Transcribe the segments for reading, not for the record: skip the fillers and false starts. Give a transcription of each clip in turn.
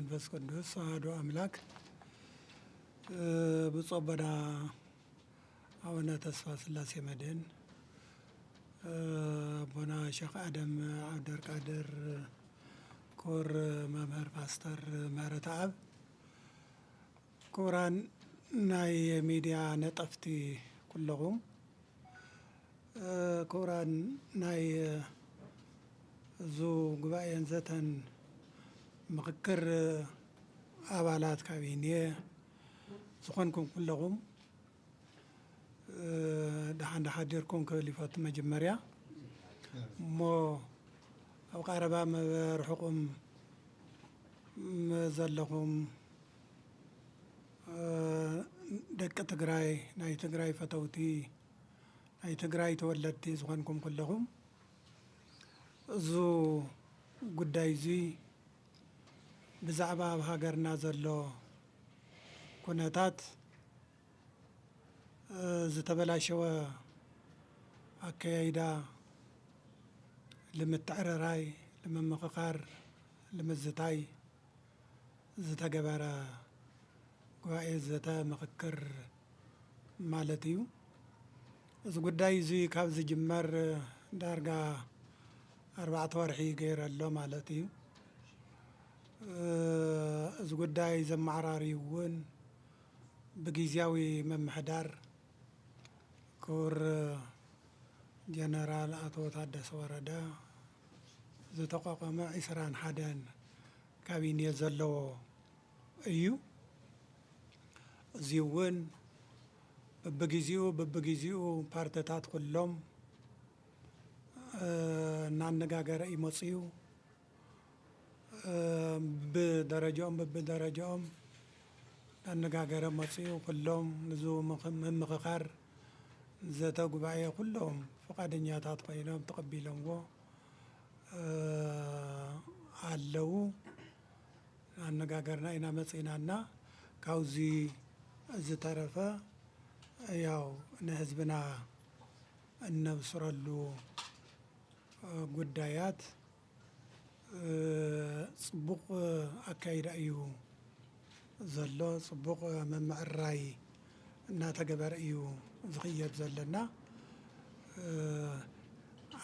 መንፈስ ቅዱስ አሐዱ አምላክ ብፁዕ አቡነ አቡነ ተስፋ ስላሴ መድኅን አቡነ ሼክ አደም አብደልቃድር ክቡር መምህር ፓስተር ምህረተአብ ክቡራን ናይ ሚድያ ነጠፍቲ ኩለኹም ክቡራን ናይ እዙ ጉባኤን ዘተን ምክክር አባላት ካቢኔ ዝኾንኩም ኩለኹም ደሓን ሓዲርኩም ክብል ይፈቱ መጀመርያ እሞ ኣብ ቀረባ መበርሕኹም ዘለኹም ደቂ ትግራይ ናይ ትግራይ ፈተውቲ ናይ ትግራይ ተወለድቲ ዝኾንኩም ኩለኹም እዙ ጉዳይ እዙይ ብዛዕባ ኣብ ሃገርና ዘሎ ኩነታት ዝተበላሸወ አካያይዳ ለምትዕረራይ ለመመኻኻር ለምዝታይ ዝተገበረ ጉባኤ ዘተ ምክክር ማለት እዩ። እዚ ጉዳይ እዚ ካብ ዝጅመር ዳርጋ 4 ወርሒ ገይረሎ ማለት እዩ። እዚ ጉዳይ ዘመዓራርዩ እውን ብጊዜያዊ መምሕዳር ክቡር ጀነራል አቶ ታደሰ ወረደ ዝተቋቋመ 21 ካቢኔ ዘለዎ እዩ። እዚ እውን በብግዚኡ ፓርቲታት ኩሎም እናነጋገረ ይመፅዩ በደረጃኦም እናነጋገረ መፅዩ ኩሎም ንዙ ምምኽኻር ዘተ ጉባኤ ኩሎም ፈቃደኛታት ኮይኖም ተቀቢሎምዎ አለው። አነጋገርና ኢና መፅናና ካብዚ ዝተረፈ ያው ንህዝብና እነብስረሉ ጉዳያት ጽቡቕ አካይዳ እዩ ዘሎ ጽቡቕ መምዕራይ እናተገበረ እዩ ዝኽየድ ዘለና።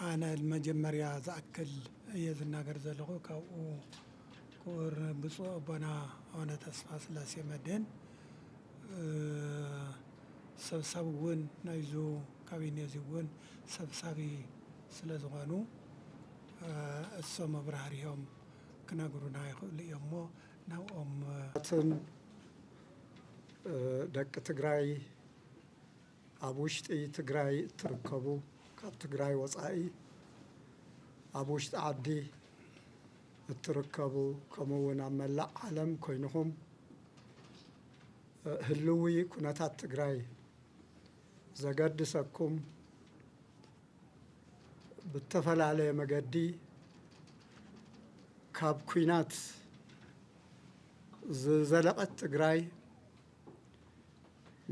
አነ መጀመሪያ ዝኣክል እየ ዝናገር ዘለኹ ካብኡ ክቡር ብፁዕ አቡነ አቡነ ተስፋ ስላሴ መድኅን ሰብሳቢ እውን ናይዙ ካቢኔ እዚ እውን ሰብሳቢ ስለ ዝኾኑ እሶም ኣብራህርዮም ክነግሩና ይኽእሉ እዮም እሞ ናብኦም ደቂ ትግራይ ኣብ ውሽጢ ትግራይ እትርከቡ ካብ ትግራይ ወፃኢ ኣብ ውሽጢ ዓዲ እትርከቡ ከምኡ እውን ኣብ መላእ ዓለም ኮይንኩም ህልዊ ኩነታት ትግራይ ዘገድሰኩም ብተፈላለየ መገዲ ካብ ኩናት ዝዘለቐት ትግራይ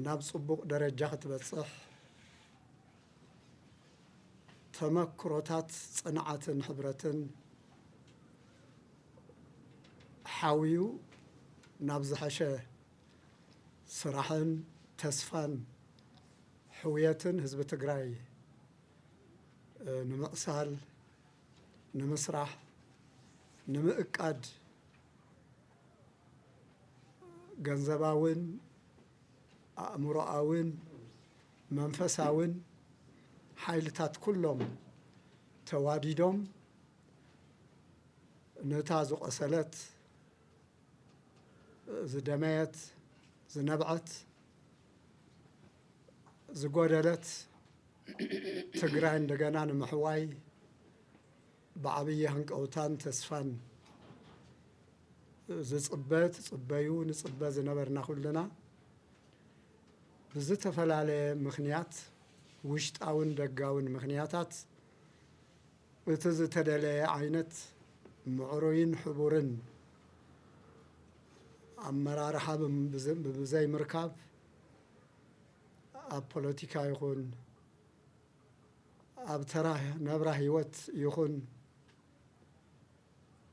ናብ ጽቡቕ ደረጃ ክትበጽሕ ተመክሮታት ጽንዓትን ሕብረትን ሓዊዩ ናብ ዝሓሸ ስራሕን ተስፋን ሕውየትን ህዝቢ ትግራይ ንምቕሳል ንምስራሕ ንምእቃድ ገንዘባውን አእምሮአውን መንፈሳውን ሓይልታት ኩሎም ተዋዲዶም ነታ ዝቆሰለት ዝደመየት ዝነብዐት ዝጎደለት ትግራይ እንደገና ንምሕዋይ ብዓብይ ህንቀውታን ተስፋን ዝጽበዩ ንጽበ ዝነበርና ኩልና ብዝተፈላለየ ምኽንያት ውሽጣውን ደጋውን ምኽንያታት እቲ ዝተደለየ ዓይነት ምዕሩይን ሕቡርን አመራርሓ ብዘይ ምርካብ ኣብ ፖለቲካ ይኹን ኣብ ተራ ነብራ ህይወት ይኹን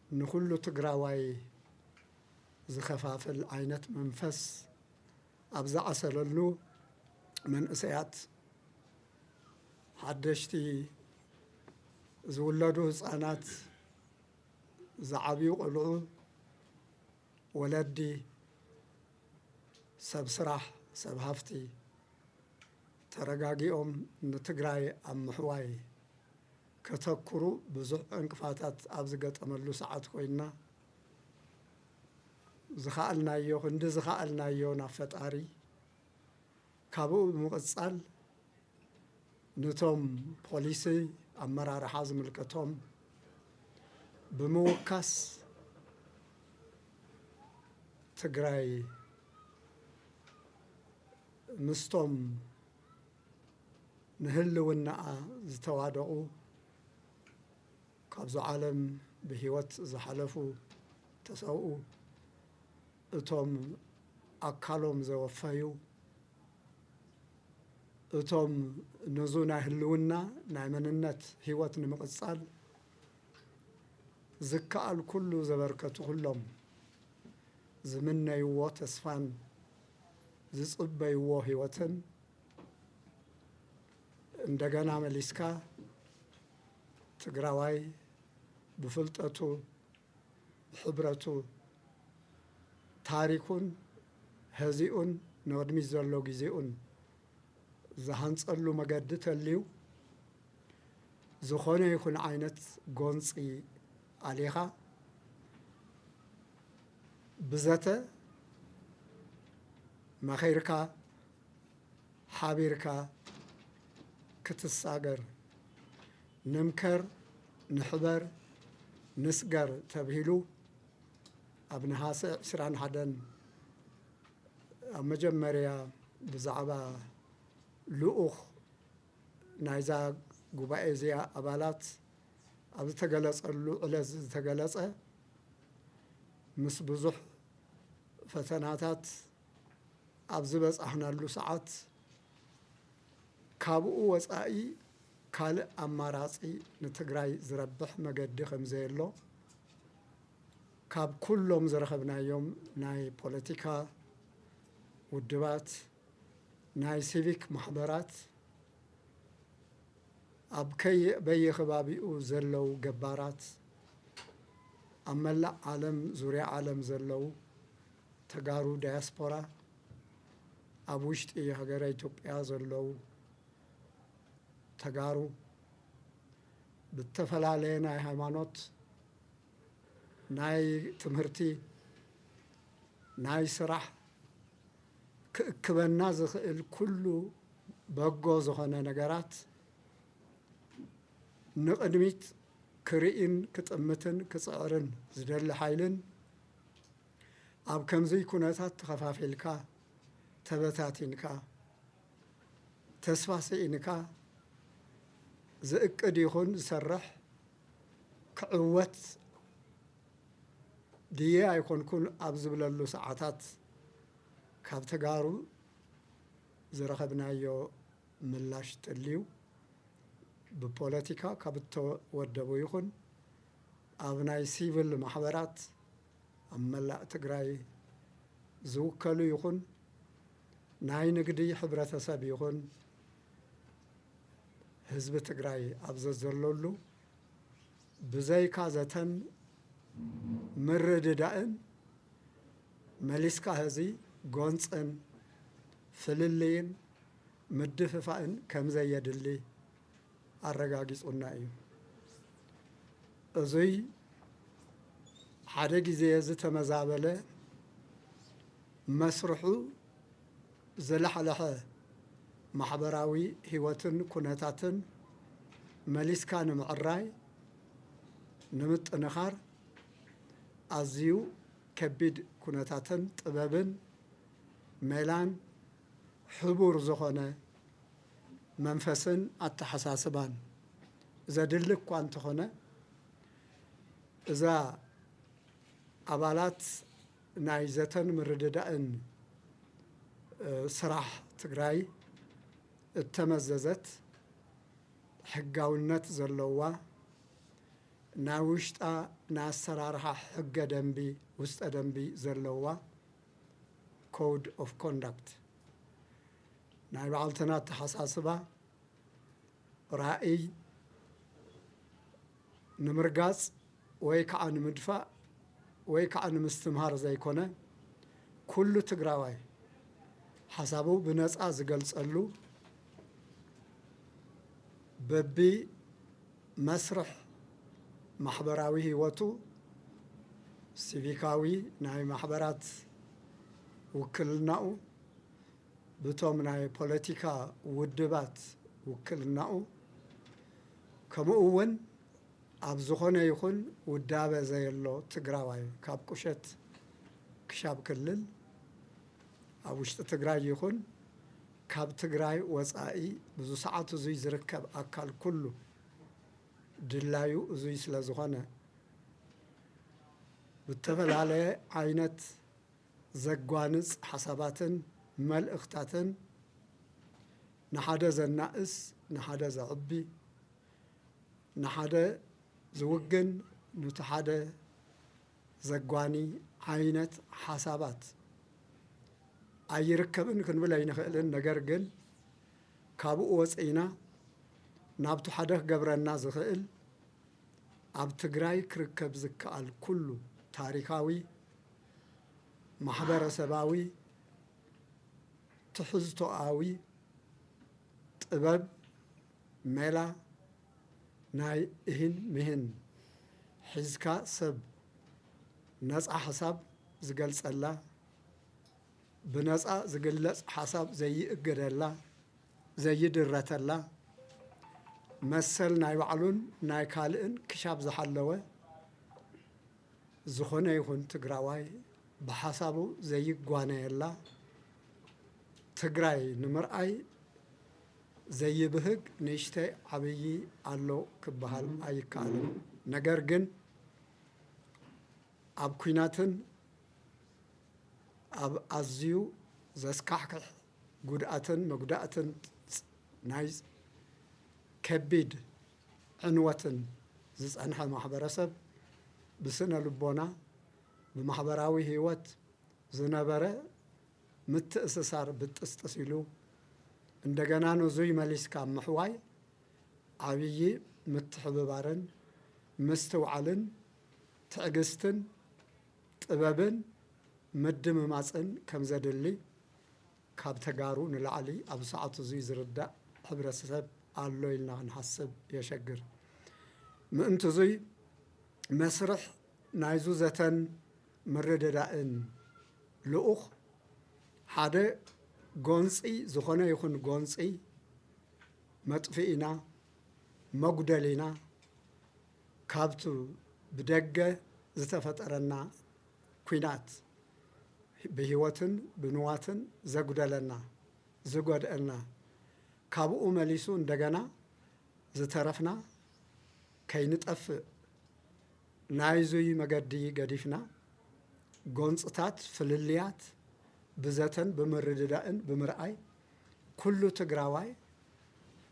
ንኩሉ ትግራዋይ ዝኸፋፍል ዓይነት መንፈስ ኣብ ዝዓሰለሉ መንእሰያት ሓደሽቲ ዝውለዱ ህፃናት ዝዓብዩ ቆልዑ ወለዲ ሰብ ስራሕ ሰብ ሃፍቲ ተረጋጊኦም ንትግራይ ኣብ ምሕዋይ ከተኩሩ ብዙሕ እንቅፋታት ኣብ ዝገጠመሉ ሰዓት ኮይና ዝኸኣልናዮ ክንዲ ዝኸኣልናዮ ናብ ፈጣሪ ካብኡ ብምቕፃል ነቶም ፖሊሲ ኣመራርሓ ዝምልከቶም ብምውካስ ትግራይ ምስቶም ንህልውናኣ ዝተዋደቑ ካብዚ ዓለም ብሂወት ዝሓለፉ ተሰውኡ እቶም ኣካሎም ዘወፈዩ እቶም ነዙ ናይ ህልውና ናይ መንነት ሂወት ንምቕፃል ዝከኣል ኩሉ ዘበርከቱ ኩሎም ዝምነይዎ ተስፋን ዝጽበይዎ ሂወትን እንደገና መሊስካ ትግራዋይ ብፍልጠቱ ብሕብረቱ ታሪኩን ህዚኡን ንቅድሚት ዘሎ ጊዜኡን ዝሃንፀሉ መገዲ ተልዩ ዝኾነ ይኹን ዓይነት ጎንፂ ኣሊኻ ብዘተ መኸይርካ ሓቢርካ ክትሳገር ንምከር ንሕበር ንስገር ተብሂሉ ኣብ ነሃሰ 21 ኣብ መጀመርያ ብዛዕባ ልኡኽ ናይዛ ጉባኤ እዚኣ ኣባላት ኣብ ዝተገለጸሉ ዕለት ዝተገለጸ ምስ ብዙሕ ፈተናታት ኣብ ዝበጻሕናሉ ሰዓት ካብኡ ወፃኢ ካልእ ኣማራፂ ንትግራይ ዝረብሕ መገዲ ከምዘየሎ ካብ ኩሎም ዝረኸብናዮም ናይ ፖለቲካ ውድባት ናይ ሲቪክ ማሕበራት ኣብ በየኸባቢኡ ዘለው ገባራት ኣብ መላእ ዓለም ዙርያ ዓለም ዘለው ተጋሩ ዳያስፖራ ኣብ ውሽጢ ሃገረ ኢትዮጵያ ዘለው ተጋሩ ብተፈላለየ ናይ ሃይማኖት ናይ ትምህርቲ ናይ ስራሕ ክእክበና ዝኽእል ኩሉ በጎ ዝኾነ ነገራት ንቅድሚት ክርኢን ክጥምትን ክፅዕርን ዝደሊ ሓይልን ኣብ ከምዚ ኩነታት ተኸፋፊልካ ተበታቲንካ ተስፋ ስኢንካ ዝእቅድ ይኹን ዝሰርሕ ክዕወት ድየ ኣይኮንኩን ኣብ ዝብለሉ ሰዓታት ካብ ተጋሩ ዝረኸብናዮ ምላሽ ተልዩ ብፖለቲካ ካብ እተወደቡ ይኹን ኣብ ናይ ሲቪል ማሕበራት ኣብ መላእ ትግራይ ዝውከሉ ይኹን ናይ ንግዲ ሕብረተሰብ ይኹን ህዝቢ ትግራይ ኣብ ዘለሉ ብዘይካ ዘተን ምርድዳእን መሊስካ ህዚ ጎንፅን ፍልልይን ምድፍፋእን ከምዘየድሊ ኣረጋጊጹና እዩ። እዙይ ሓደ ጊዜ ዝተመዛበለ መስርሑ ዘለሓለኸ ማሕበራዊ ሂወትን ኩነታትን መሊስካ ንምዕራይ ንምጥንኻር ኣዝዩ ከቢድ ኩነታትን ጥበብን ሜላን ሕቡር ዝኾነ መንፈስን ኣተሓሳስባን ዘድሊ እኳ እንተኾነ እዛ ኣባላት ናይ ዘተን ምርድዳእን ስራሕ ትግራይ እተመዘዘት ሕጋውነት ዘለዋ ናውሽጣ ናሰራርሓ ሕገ ደንቢ ውስጠ ደንቢ ዘለዋ ኮድ ኦፍ ኮንዳክት ናይ ባዕልትና ተሓሳስባ ራእይ ንምርጋጽ ወይ ከዓ ንምድፋእ ወይ ከዓ ንምስትምሃር ዘይኮነ ኩሉ ትግራዋይ ሓሳቡ ብነፃ ዝገልጸሉ በቢ መስርሕ ማሕበራዊ ህይወቱ ሲቪካዊ ናይ ማሕበራት ውክልናኡ ብቶም ናይ ፖለቲካ ውድባት ውክልናኡ ከምኡ እውን ኣብ ዝኾነ ይኹን ውዳበ ዘየሎ ትግራዋይ ካብ ቁሸት ክሻብ ክልል ኣብ ውሽጢ ትግራይ ይኹን ካብ ትግራይ ወፃኢ ብዙ ሰዓት እዙይ ዝርከብ ኣካል ኩሉ ድላዩ እዙይ ስለ ዝኾነ ብተፈላለየ ዓይነት ዘጓንፅ ሓሳባትን መልእኽታትን ንሓደ ዘናእስ ንሓደ ዘዕቢ ንሓደ ዝውግን ነቲ ሓደ ዘጓኒ ዓይነት ሓሳባት ኣይርከብን ክንብል ኣይንኽእልን። ነገር ግን ካብኡ ወፂና ናብቲ ሓደ ክገብረና ዝኽእል ኣብ ትግራይ ክርከብ ዝከኣል ኩሉ ታሪካዊ ማሕበረሰባዊ ትሕዝቶኣዊ ጥበብ ሜላ ናይ እህን ምህን ሒዝካ ሰብ ነፃ ሓሳብ ዝገልጸላ ብነፃ ዝግለጽ ሓሳብ ዘይእገደላ ዘይድረተላ መሰል ናይ ባዕሉን ናይ ካልእን ክሻብ ዝሓለወ ዝኾነ ይኹን ትግራዋይ ብሓሳቡ ዘይጓነየላ ትግራይ ንምርኣይ ዘይብህግ ንእሽተይ ዓብዪ ኣሎ ክበሃል ኣይከኣልን። ነገር ግን ኣብ ኩናትን ኣብ ኣዝዩ ዘስካሕክሕ ጉድኣትን መጉዳእትን ናይ ከቢድ ዕንወትን ዝጸንሐ ማሕበረሰብ ብስነ ልቦና ብማሕበራዊ ህይወት ዝነበረ ምትእስሳር ብጥስጥስ ኢሉ እንደገና ንዙይ መሊስካ ምሕዋይ ዓብዪ ምትሕብባርን ምስትውዓልን ትዕግስትን ጥበብን ምድምማፅን ከም ዘድሊ ካብ ተጋሩ ንላዕሊ ኣብ ሰዓቱ እዙይ ዝርዳእ ሕብረተሰብ ኣሎ ኢልና ክንሓስብ የሸግር። ምእንቲ እዙይ መስርሕ ናይዙ ዘተን ምርድዳእን ልኡኽ ሓደ ጎንፂ ዝኾነ ይኹን ጎንፂ መጥፊኢና መጉደሊና ካብቱ ብደገ ዝተፈጠረና ኩናት ብህይወትን ብንዋትን ዘጉደለና ዝጎድአልና ካብኡ መሊሱ እንደገና ዝተረፍና ከይንጠፍእ ናይዙይ መገዲ ገዲፍና ጎንፅታት ፍልልያት ብዘተን ብምርድዳእን ብምርኣይ ኩሉ ትግራዋይ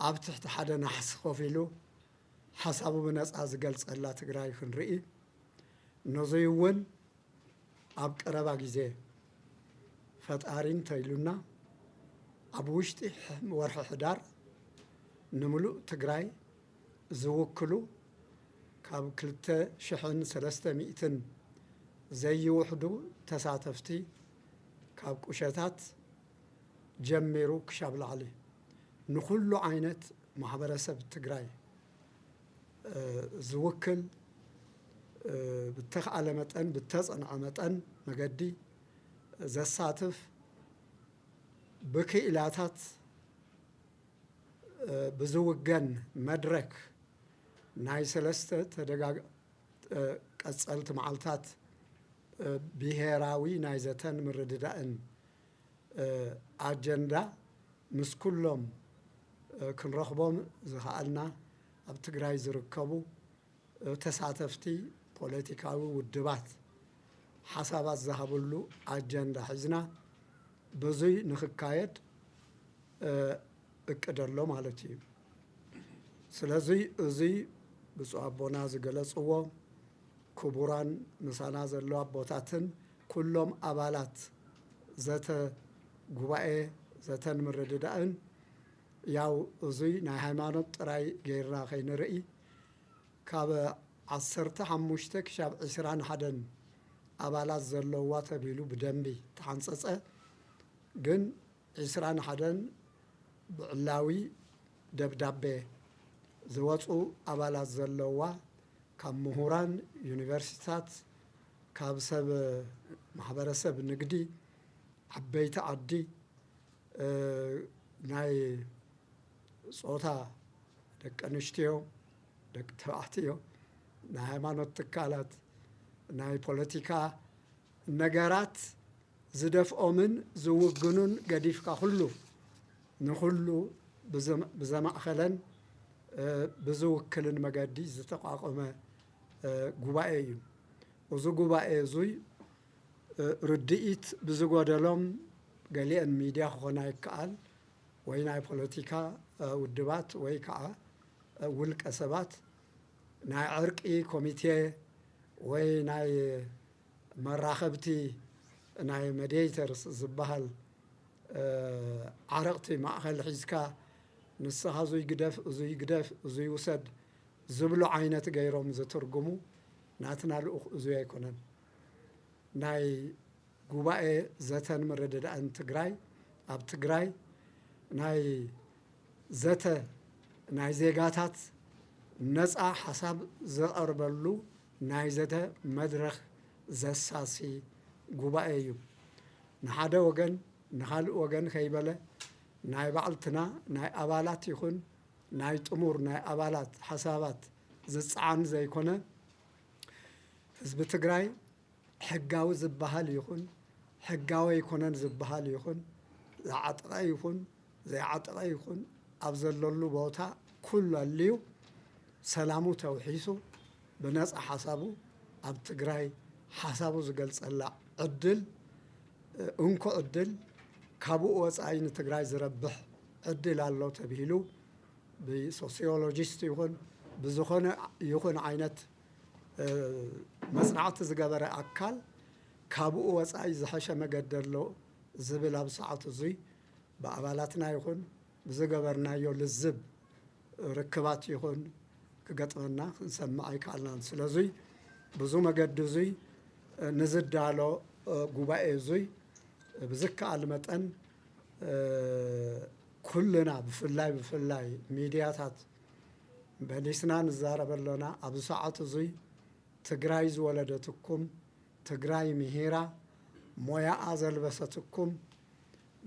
ኣብ ትሕቲ ሓደ ናሕሲ ኮፍ ኢሉ ሓሳቡ ብነፃ ዝገልጸላ ትግራይ ክንርኢ ነዙይ እውን ኣብ ቀረባ ግዜ ፈጣሪ እንተኢሉና ኣብ ውሽጢ ወርሒ ሕዳር ንምሉእ ትግራይ ዝውክሉ ካብ 2300 ዘይውሕዱ ተሳተፍቲ ካብ ቁሸታት ጀሚሩ ክሻብ ላዕሊ ንኩሉ ዓይነት ማሕበረሰብ ትግራይ ዝውክል ብተኽኣለ መጠን ብተጸንዐ መጠን መገዲ ዘሳትፍ ብክኢላታት ብዝውገን መድረክ ናይ ሰለስተ ቀጸልቲ መዓልታት ብሄራዊ ናይ ዘተን ምርድዳእን ኣጀንዳ ምስ ኩሎም ክንረኽቦም ዝኽኣልና ኣብ ትግራይ ዝርከቡ ተሳተፍቲ ፖለቲካዊ ውድባት ሓሳባት ዝሃብሉ ኣጀንዳ ሒዝና ብዙይ ንኽካየድ እቅድ ኣሎ ማለት እዩ። ስለዚ እዙይ ብፁዕ ኣቦና ዝገለጽዎ ክቡራን ምሳና ዘለዋ ኣቦታትን ኩሎም ኣባላት ዘተ ጉባኤ ዘተን ምርድዳእን ያው እዙይ ናይ ሃይማኖት ጥራይ ጌርና ከይንርኢ ካብ 15 ክሳብ 21 ኣባላት ዘለዋ ተቢሉ ብደንቢ ተሓንፀፀ ግን 21 ብዕላዊ ደብዳቤ ዝወፁ ኣባላት ዘለዋ ካብ ምሁራን ዩኒቨርሲታት ካብ ሰብ ማሕበረሰብ ንግዲ ዓበይቲ ዓዲ ናይ ጾታ ደቂ ኣንስትዮ ደቂ ተባዕትዮ ናይ ሃይማኖት ትካላት ናይ ፖለቲካ ነገራት ዝደፍኦምን ዝውግኑን ገዲፍካ ሁሉ ንኩሉ ብዘማእኸለን ብዝውክልን መገዲ ዝተቋቋመ ጉባኤ እዩ እዚ ጉባኤ እዙይ ርድኢት ብዝጎደሎም ገሊአን ሚድያ ክኾና ይከኣል ወይ ናይ ፖለቲካ ውድባት ወይ ከዓ ውልቀ ሰባት ናይ ዕርቂ ኮሚቴ ወይ ናይ መራኸብቲ ናይ ሜዲዬተርስ ዝበሃል ዓረቕቲ ማእኸል ሒዝካ ንስኻ እዙይ ግደፍ እዙይ ግደፍ እዙይ ውሰድ ዝብሉ ዓይነት ገይሮም ዝትርጉሙ ናትና ልኡኽ እዙይ ኣይኮነን ናይ ጉባኤ ዘተን ምርድዳእን ትግራይ ኣብ ትግራይ ናይ ዘተ ናይ ዜጋታት ነፃ ሓሳብ ዘቐርበሉ ናይ ዘተ መድረኽ ዘሳሲ ጉባኤ እዩ ንሓደ ወገን ንኻልእ ወገን ከይበለ ናይ ባዕልትና ናይ ኣባላት ይኹን ናይ ጥሙር ናይ ኣባላት ሓሳባት ዝፀዓን ዘይኮነ ህዝቢ ትግራይ ሕጋዊ ዝበሃል ይኹን ሕጋዊ ይኮነን ዝበሃል ይኹን ዝዓጠቐ ይኹን ዘይዓጠቐ ይኹን ኣብ ዘለሉ ቦታ ኩሉ ኣልዩ ሰላሙ ተውሒሱ ብነፃ ሓሳቡ ኣብ ትግራይ ሓሳቡ ዝገልጸላ ዕድል እንኮ ዕድል ካብኡ ወፃኢ ንትግራይ ዝረብሕ ዕድል ኣሎ ተባሂሉ ብሶሲዮሎጂስት ይኹን ብዝኾነ ይኹን ዓይነት መፅናዕቲ ዝገበረ ኣካል ካብኡ ወፃኢ ዝሐሸ መገዲ ኣሎ ዝብል ኣብ ሰዓቱ እዙይ ብኣባላትና ይኹን ብዝገበርናዮ ልዝብ ርክባት ይኹን ክገጥመና ክንሰምዕ ኣይከኣልናን ስለዙይ ብዙ መገዲ እዙይ ንዝዳሎ ጉባኤ እዙይ ብዝከኣል መጠን ኩልና ብፍላይ ሚድያታት በሊስና ንዛረበሎና ኣብ ሰዓት እዙይ ትግራይ ዝወለደትኩም ትግራይ ምሂራ ሞያኣ ዘልበሰትኩም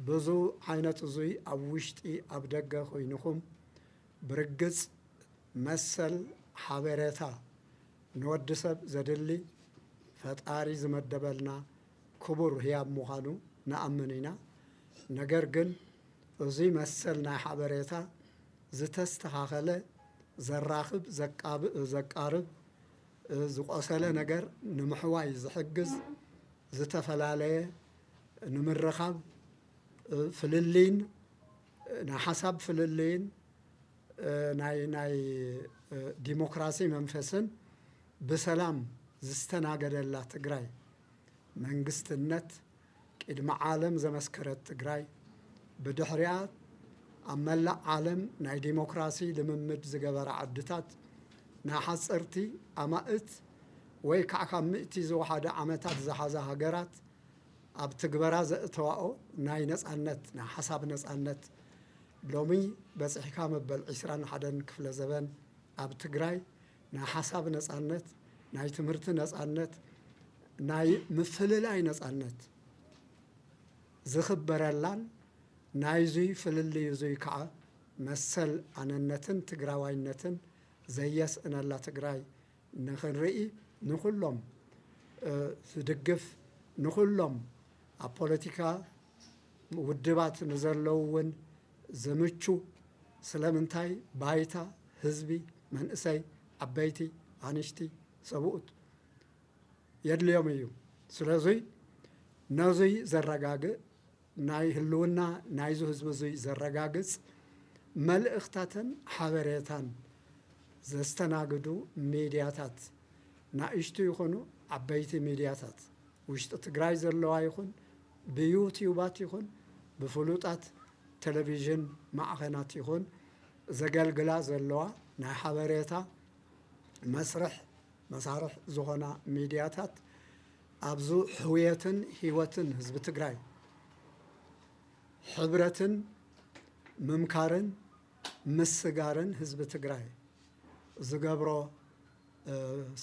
ብዙ ዓይነት እዙይ ኣብ ውሽጢ ኣብ ደገ ኮይንኩም ብርግፅ መሰል ሓበሬታ ንወዲ ሰብ ዘድሊ ፈጣሪ ዝመደበልና ክቡር ህያብ ምዃኑ ንኣምን ኢና ነገር ግን እዙይ መሰል ናይ ሓበሬታ ዝተስተኻኸለ ዘራኽብ ዘቃርብ ዝቆሰለ ነገር ንምሕዋይ ዝሕግዝ ዝተፈላለየ ንምርኻብ ፍልልይን ናይ ሓሳብ ፍልልይን ናይ ዲሞክራሲ መንፈስን ብሰላም ዝስተናገደላ ትግራይ መንግስትነት ቅድሚ ዓለም ዘመስከረት ትግራይ ብድሕሪያ ኣብ መላእ ዓለም ናይ ዲሞክራሲ ልምምድ ዝገበረ ዓድታት ናይ ሓፀርቲ ኣማእት ወይ ከዓ ካብ ምእቲ ዝወሓደ ዓመታት ዝሓዛ ሃገራት ኣብ ትግበራ ዘእተዋኦ ናይ ነፃነት ናይ ሓሳብ ነፃነት ሎሚ በፂሕካ መበል 21 ክፍለ ዘበን ኣብ ትግራይ ናይ ሓሳብ ነፃነት ናይ ትምህርቲ ነፃነት ናይ ምፍልላይ ነፃነት ዝኽበረላን ናይዙይ ፍልልይ እዙይ ከዓ መሰል ኣነነትን ትግራዋይነትን ዘየስእነላ ትግራይ ንኽንርኢ ንኩሎም ዝድግፍ ንኩሎም ኣብ ፖለቲካ ውድባት ንዘለዉ እውን ዝምቹ ስለምንታይ ባይታ ህዝቢ መንእሰይ ዓበይቲ ኣንሽቲ ሰብኡት የድልዮም እዩ ስለዙይ ነዙይ ዘረጋግእ ናይ ህልውና ናይዙ ህዝቢ እዙይ ዘረጋግፅ መልእኽታትን ሓበሬታን ዘስተናግዱ ሚድያታት ናእሽቱ ይኹኑ ዓበይቲ ሚድያታት ውሽጢ ትግራይ ዘለዋ ይኹን ብዩቲዩባት ይኹን ብፍሉጣት ቴሌቪዥን ማዕኸናት ይኹን ዘገልግላ ዘለዋ ናይ ሓበሬታ መሳርሕ ዝኾና ሚድያታት ኣብዙ ሕውየትን ህይወትን ህዝቢ ትግራይ ሕብረትን ምምካርን ምስጋርን ህዝቢ ትግራይ ዝገብሮ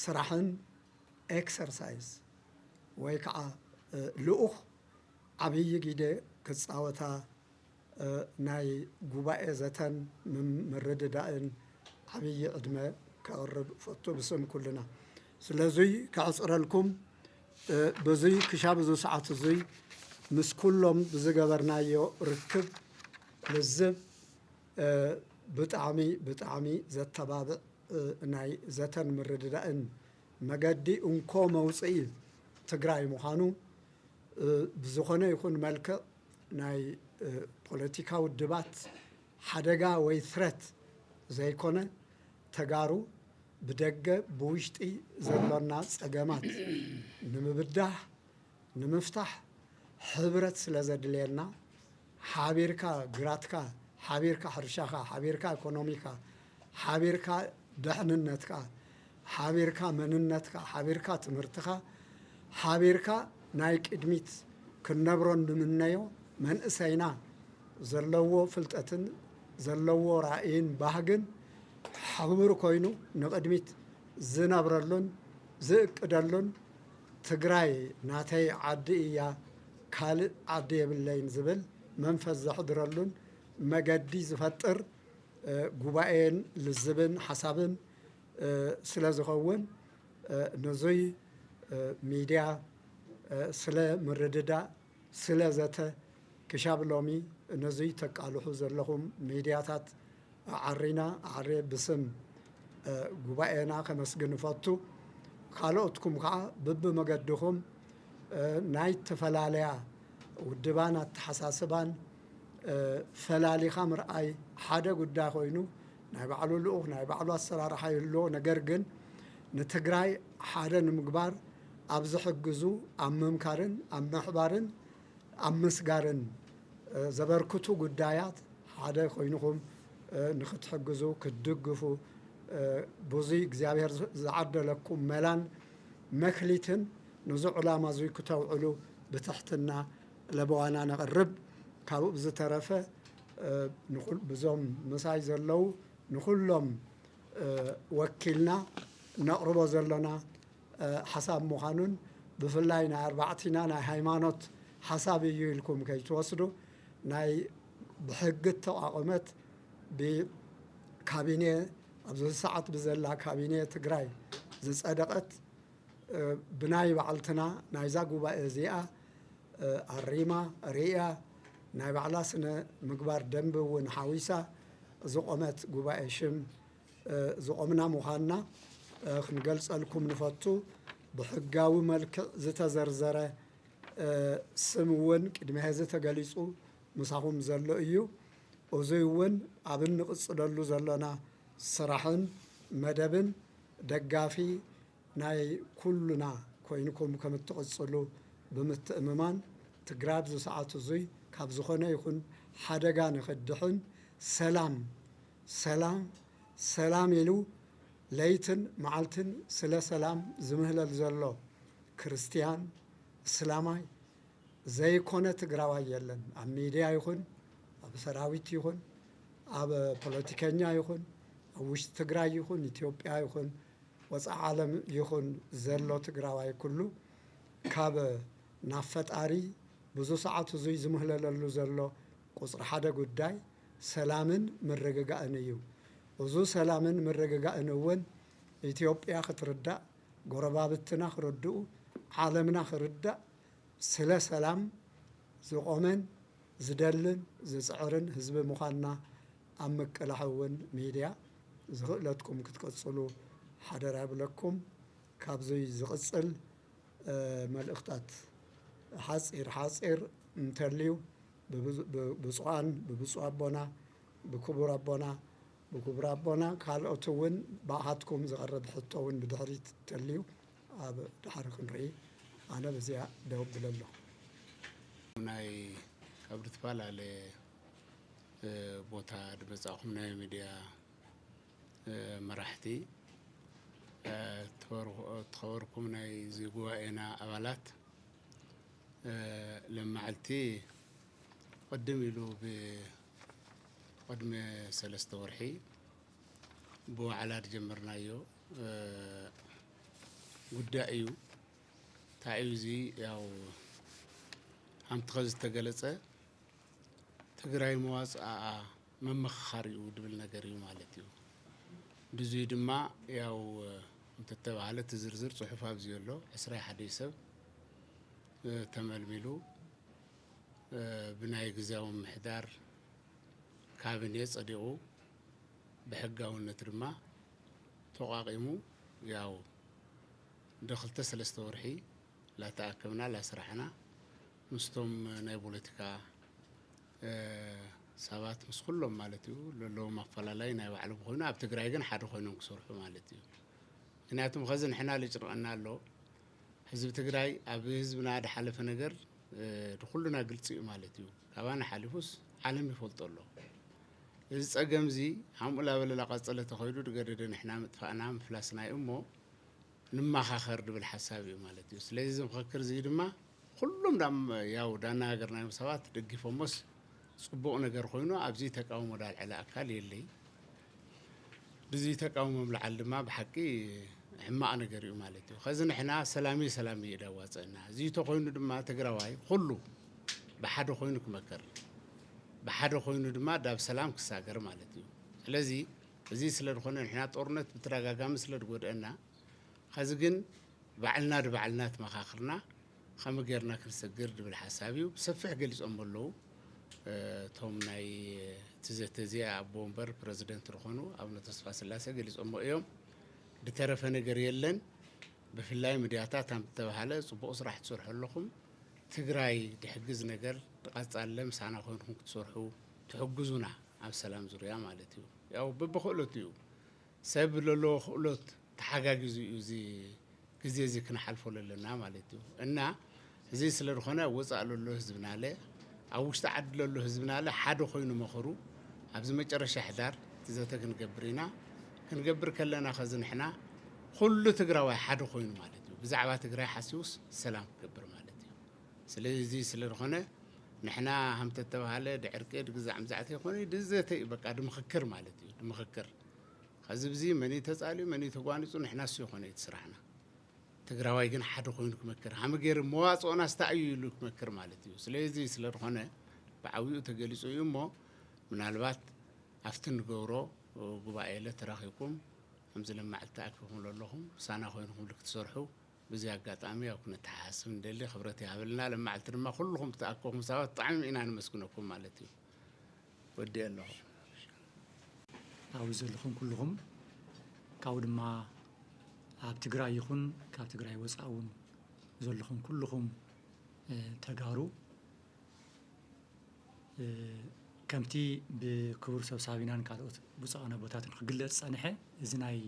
ስራሕን ኤክሰርሳይዝ ወይ ከዓ ልኡኽ ዓብይ ግደ ክፃወታ ናይ ጉባኤ ዘተን ምርድዳእን ዓብይ ዕድመ ከቕርብ ፈቱ ብስም ኩልና ስለዙይ ከዕፅረልኩም በዙይ ክሻብ ዙ ሰዓት እዙይ ምስ ኩሎም ብዝገበርናዮ ርክብ ልዝብ ብጣዕሚ ዘተባብዕ ናይ ዘተን ምርድዳእን መገዲ እንኮ መውፅኢ ትግራይ ምዃኑ ብዝኾነ ይኹን መልክዕ ናይ ፖለቲካዊ ድባት ሓደጋ ወይ ትረት ዘይኮነ ተጋሩ ብደገ ብውሽጢ ዘሎና ፀገማት ንምብዳህ ንምፍታሕ ሕብረት ስለ ዘድልየና ሓቢርካ ግራትካ ሓቢርካ ሕርሻኻ ሓቢርካ ኢኮኖሚካ ሓቢርካ ድሕንነትካ ሓቢርካ መንነትካ ሓቢርካ ትምህርትኻ ሓቢርካ ናይ ቅድሚት ክንነብሮ ንምነዮ መንእሰይና ዘለዎ ፍልጠትን ዘለዎ ራእይን ባህግን ሓቡር ኮይኑ ንቅድሚት ዝነብረሉን ዝእቅደሉን ትግራይ ናተይ ዓዲ እያ ካልእ ዓዲ የብለይን ዝብል መንፈስ ዘሕድረሉን መገዲ ዝፈጥር ጉባኤን ልዝብን ሓሳብን ስለ ዝኸውን ነዙይ ሚድያ ስለ ምርድዳእ ስለ ዘተ ክሻብ ሎሚ ነዙይ ተቃልሑ ዘለኹም ሚድያታት ዓሬ ብስም ጉባኤና ከመስግን ፈቱ ካልኦትኩም ከዓ በብመገድኹም ናይ ተፈላለያ ውድባን ኣተሓሳስባን ፈላሊኻ ምርኣይ ሓደ ጉዳይ ኮይኑ ናይ ባዕሉ ልኡኽ ናይ ባዕሉ ኣሰራርሓ ይህልዎ ነገር ግን ንትግራይ ሓደ ንምግባር ኣብ ዝሕግዙ ኣብ ምምካርን ኣብ ምሕባርን ኣብ ምስጋርን ዘበርክቱ ጉዳያት ሓደ ኮይኑኹም ንኽትሕግዙ ክትድግፉ ብዙይ እግዚኣብሔር ዝዓደለኩም መላን መክሊትን ንዙ ዕላማ እዙይ ክተውዕሉ ብትሕትና ለበዋና ነቕርብ ካብኡ ብዝተረፈ ብዞም ምሳይ ዘለው ንኩሎም ወኪልና ነቕርቦ ዘሎና ሓሳብ ምዃኑን ብፍላይ ናይ ኣርባዕቲና ናይ ሃይማኖት ሓሳብ እዩ ኢልኩም ከይትወስዱ ናይ ብሕጊ ተቋቆመት ብካቢኔ ኣብዚ ሰዓት ብዘላ ካቢኔ ትግራይ ዝፀደቐት ብናይ ባዕልትና ናይዛ ጉባኤ እዚኣ ኣሪማ ርያ ናይ ባዕላ ስነ ምግባር ደንቢ እውን ሓዊሳ ዝቆመት ጉባኤ ሽም ዝቆምና ምዃንና ክንገልፀልኩም ንፈቱ ብሕጋዊ መልክዕ ዝተዘርዘረ ስም እውን ቅድሚ ሕዚ ተገሊፁ ምሳኹም ዘሎ እዩ እዙይ እውን ኣብ እንቕፅለሉ ዘሎና ስራሕን መደብን ደጋፊ ናይ ኩሉና ኮይንኩም ከም እትቕፅሉ ብምትእምማን ትግራይ ኣብዚ ሰዓት እዙይ ካብ ዝኾነ ይኹን ሓደጋ ንኽድሕን ሰላም ኢሉ ለይትን መዓልትን ስለ ሰላም ዝምህለል ዘሎ ክርስቲያን እስላማይ ዘይኮነ ትግራዋይ የለን ኣብ ሚድያ ይኹን ኣብ ሰራዊት ይኹን ኣብ ፖለቲከኛ ይኹን ኣብ ውሽጢ ትግራይ ይኹን ኢትዮጵያ ይኹን ወፃኢ ዓለም ይኹን ዘሎ ትግራዋይ ኩሉ ካብ ናብ ፈጣሪ ብዙ ሰዓት እዙይ ዝምህለለሉ ዘሎ ቁፅሪ ሓደ ጉዳይ ሰላምን ምርግጋእን እዩ እዙ ሰላምን ምርግጋእን እውን ኢትዮጵያ ክትርዳእ ጎረባብትና ክርድኡ ዓለምና ክርዳእ ስለ ሰላም ዝቆመን ዝደልን ዝፅዕርን ህዝቢ ምዃንና ኣብ ምቅላሕ እውን ሚድያ ዝኽእለትኩም ክትቀፅሉ ሓደራ ይብለኩም ካብዙይ ዝቕፅል መልእኽታት ሓፂር እንተልዩ ብብፁዓን ብብፁዕ ኣቦና ብክቡር ኣቦና بكبر أبونا قال أتون بعهدكم زغرد حطون بدحريت تليو أب دحرق نري أنا بزيا دوب بلله ناي كبرت بالا ل بوتا دبزاهم ناي ميديا مرحتي تخوركم ناي زيقوا إنا أولات لما علتي قدم له قدم سلسة ورحي بو على جمرنا يو قدائيو تعيوزي ياو هم تخز تجلسه تقرأي مواس ممخاريو دبل نجاريو مالتيو دزيد ما ياو متتبع على تزرزر صحفها بزيولو إسرائيل حديثة تمل ميلو بناي جزاو محدار كابينيت صديقو بحقه النترما تقاقمو ياو دخلت سلسة ورحي لا تأكلنا لا سرحنا مستوم ناي بوليتيكا سبات مس كلهم مالتيو لو مفلالاي ناي وعلو خوينا بتقراي كن حد خوينهم كسرحو مالتيو كنياتهم خزن حنا اللي جرأنا له حزب تقراي أبي حزبنا ده حلف نجر دخلنا قلتي مالتيو كوانا حلفوس عالم يفولت له إذا أجمزي هم ولا قصة تخيلو تقدر إحنا متفقنا مفلسنا أمه لما خاخر بالحساب مالتي لازم خكر زي ما كلهم دم ياو دانا قرنا مسوات دقي فمس صبوا نجر خوينو أبزي تقاوم ولا العلاء كالي اللي بزي تقاوم بالعلماء بحكي حما أنا قريء مالتي خزن إحنا سلامي دواتنا زي تخوينو دم تقراواي كله بحد خوينك مكر بحد خوينو دم داب سلام كساقر مالتي الذي زي سلر خوينو إحنا طورنت بتراجع جام سلر قد أنا خزجن بعلنا مخاخرنا خم جرنا كرسجر بالحسابي وسفح جلس أمبلو توم ناي تزي بومبر بريزيدنت رخونو أبنا تصفى سلاسة جلس أمو يوم بتعرفنا جريلن بفلاي مدياتات هم تبهله صبوا راح تصرح لكم تجراي تحجز نجر قصالم سنة خونكم تصرحوا تحجزونا على السلام زريا مالتيو أو ببخلتيو سبب له خلط تحقق زي كنا حلفوا لنا مالتيو إننا زي سلر خنا وصل له حزبنا له أو استعد له حزبنا له حد خوينه مخرو أبز ما جرش حدار تزاتك نجبرينا كنجبر كلنا خزن إحنا كل تجرا واحد خوينه مالتيو بزعبات تجرا حسوس سلام كبر مالتيو سلزي سلر خنا نحنا هم تتوهله دعركيد جزع مزعتي خوني دزتي بقى دمخكر مالتيو دمخكر خزب زي مني تسألي مني تقوانيسو نحنا سيو خوني تسرحنا تقراواي جن حد خوينك مكر هم غير مواص وانا استعيو لك مكر مالتيو سلازي سلر خونه بعويو تجلسو يمو من البات افتن غورو وقبائله تراخيكم همزل لما علتاكم لهم سانا خوينكم لك تسرحوا بزي اقاطامي او كنت حاسب ندلي خبرتي هبلنا لما علتنا كلهم تاكلكم سوا طعم انا نمسكنكم مالتيو ودي الله أو زلهم كلهم كاود ما عب تجرا يخون كاب تجرا يوسعون زلهم كلهم تجارو كمتي بكبر سبسابينان كالوت بصانا بوتات خجلت صنحه زناي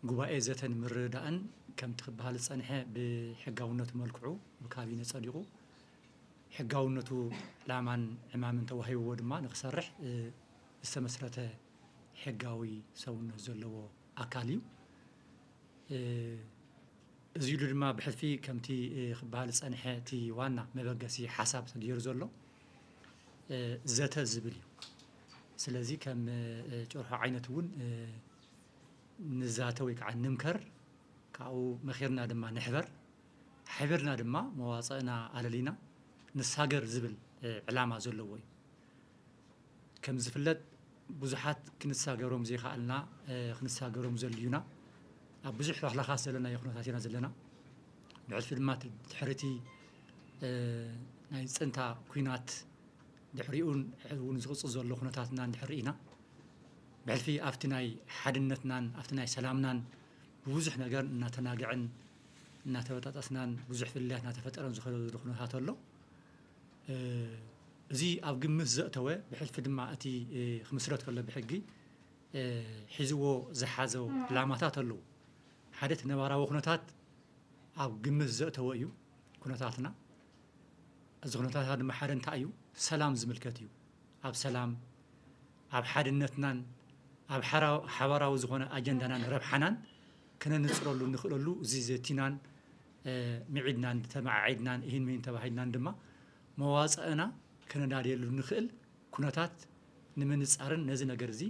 غباء زتن مردان كم تخبها لصنحه بحقاونته ملكعو بكابينه صديقو حقاونته لامان امام توهيو ودما نخسرح استمسرته حقاوي سونا زلو أكاليو زيلو لما بحثي كمتي خبال صنحة تي وانا مبقسي حساب تدير زلو زتا زبليو سلازي كم جرح عينتون نزاتويك عن نمكر كاو مخيرنا دما نحبر حبرنا دما مواصلنا على لينا نساجر زبل علامة زلوي كم زفلت بزحات كنساجرهم زي خالنا كنساجرهم زليونا بزح رح خاص لنا يخون ثاتينا زلنا بعد فيلمات تحرتي ناي سنتا كوينات دحريون ونزغص زلو خناتاتنا دحرينا بعد في أفتناي حدنتنا أفتناي سلامنا بوزح نجار نتناجعن نتوتأسنان بزح في الله نتفترن زخلو خناتات الله زي أبقى مزق توه بحلف دماء أتي خمسرات كله بحقي ሒዝዎ ዝሓዘው ዕላማታት ኣለዉ ሓደ ነባራዊ ኩነታት ኣብ ግምት ዘእተወ እዩ ኩነታትና እዚ ኩነታት ድማ ሓደ እንታይ እዩ ሰላም ዝምልከት እዩ ኣብ ሰላም ኣብ ሓድነትናን ኣብ ሓበራዊ ዝኾነ ኣጀንዳናን ረብሓናን ክነንፅረሉ ንኽእለሉ እዚ ዘቲናን ሚዒድናን ተማዓዒድናን ይህን ምን ተባሂልናን ድማ መዋፅአና ክነዳድየሉ ንኽእል ኩነታት ንምንፃርን ነዚ ነገር እዚ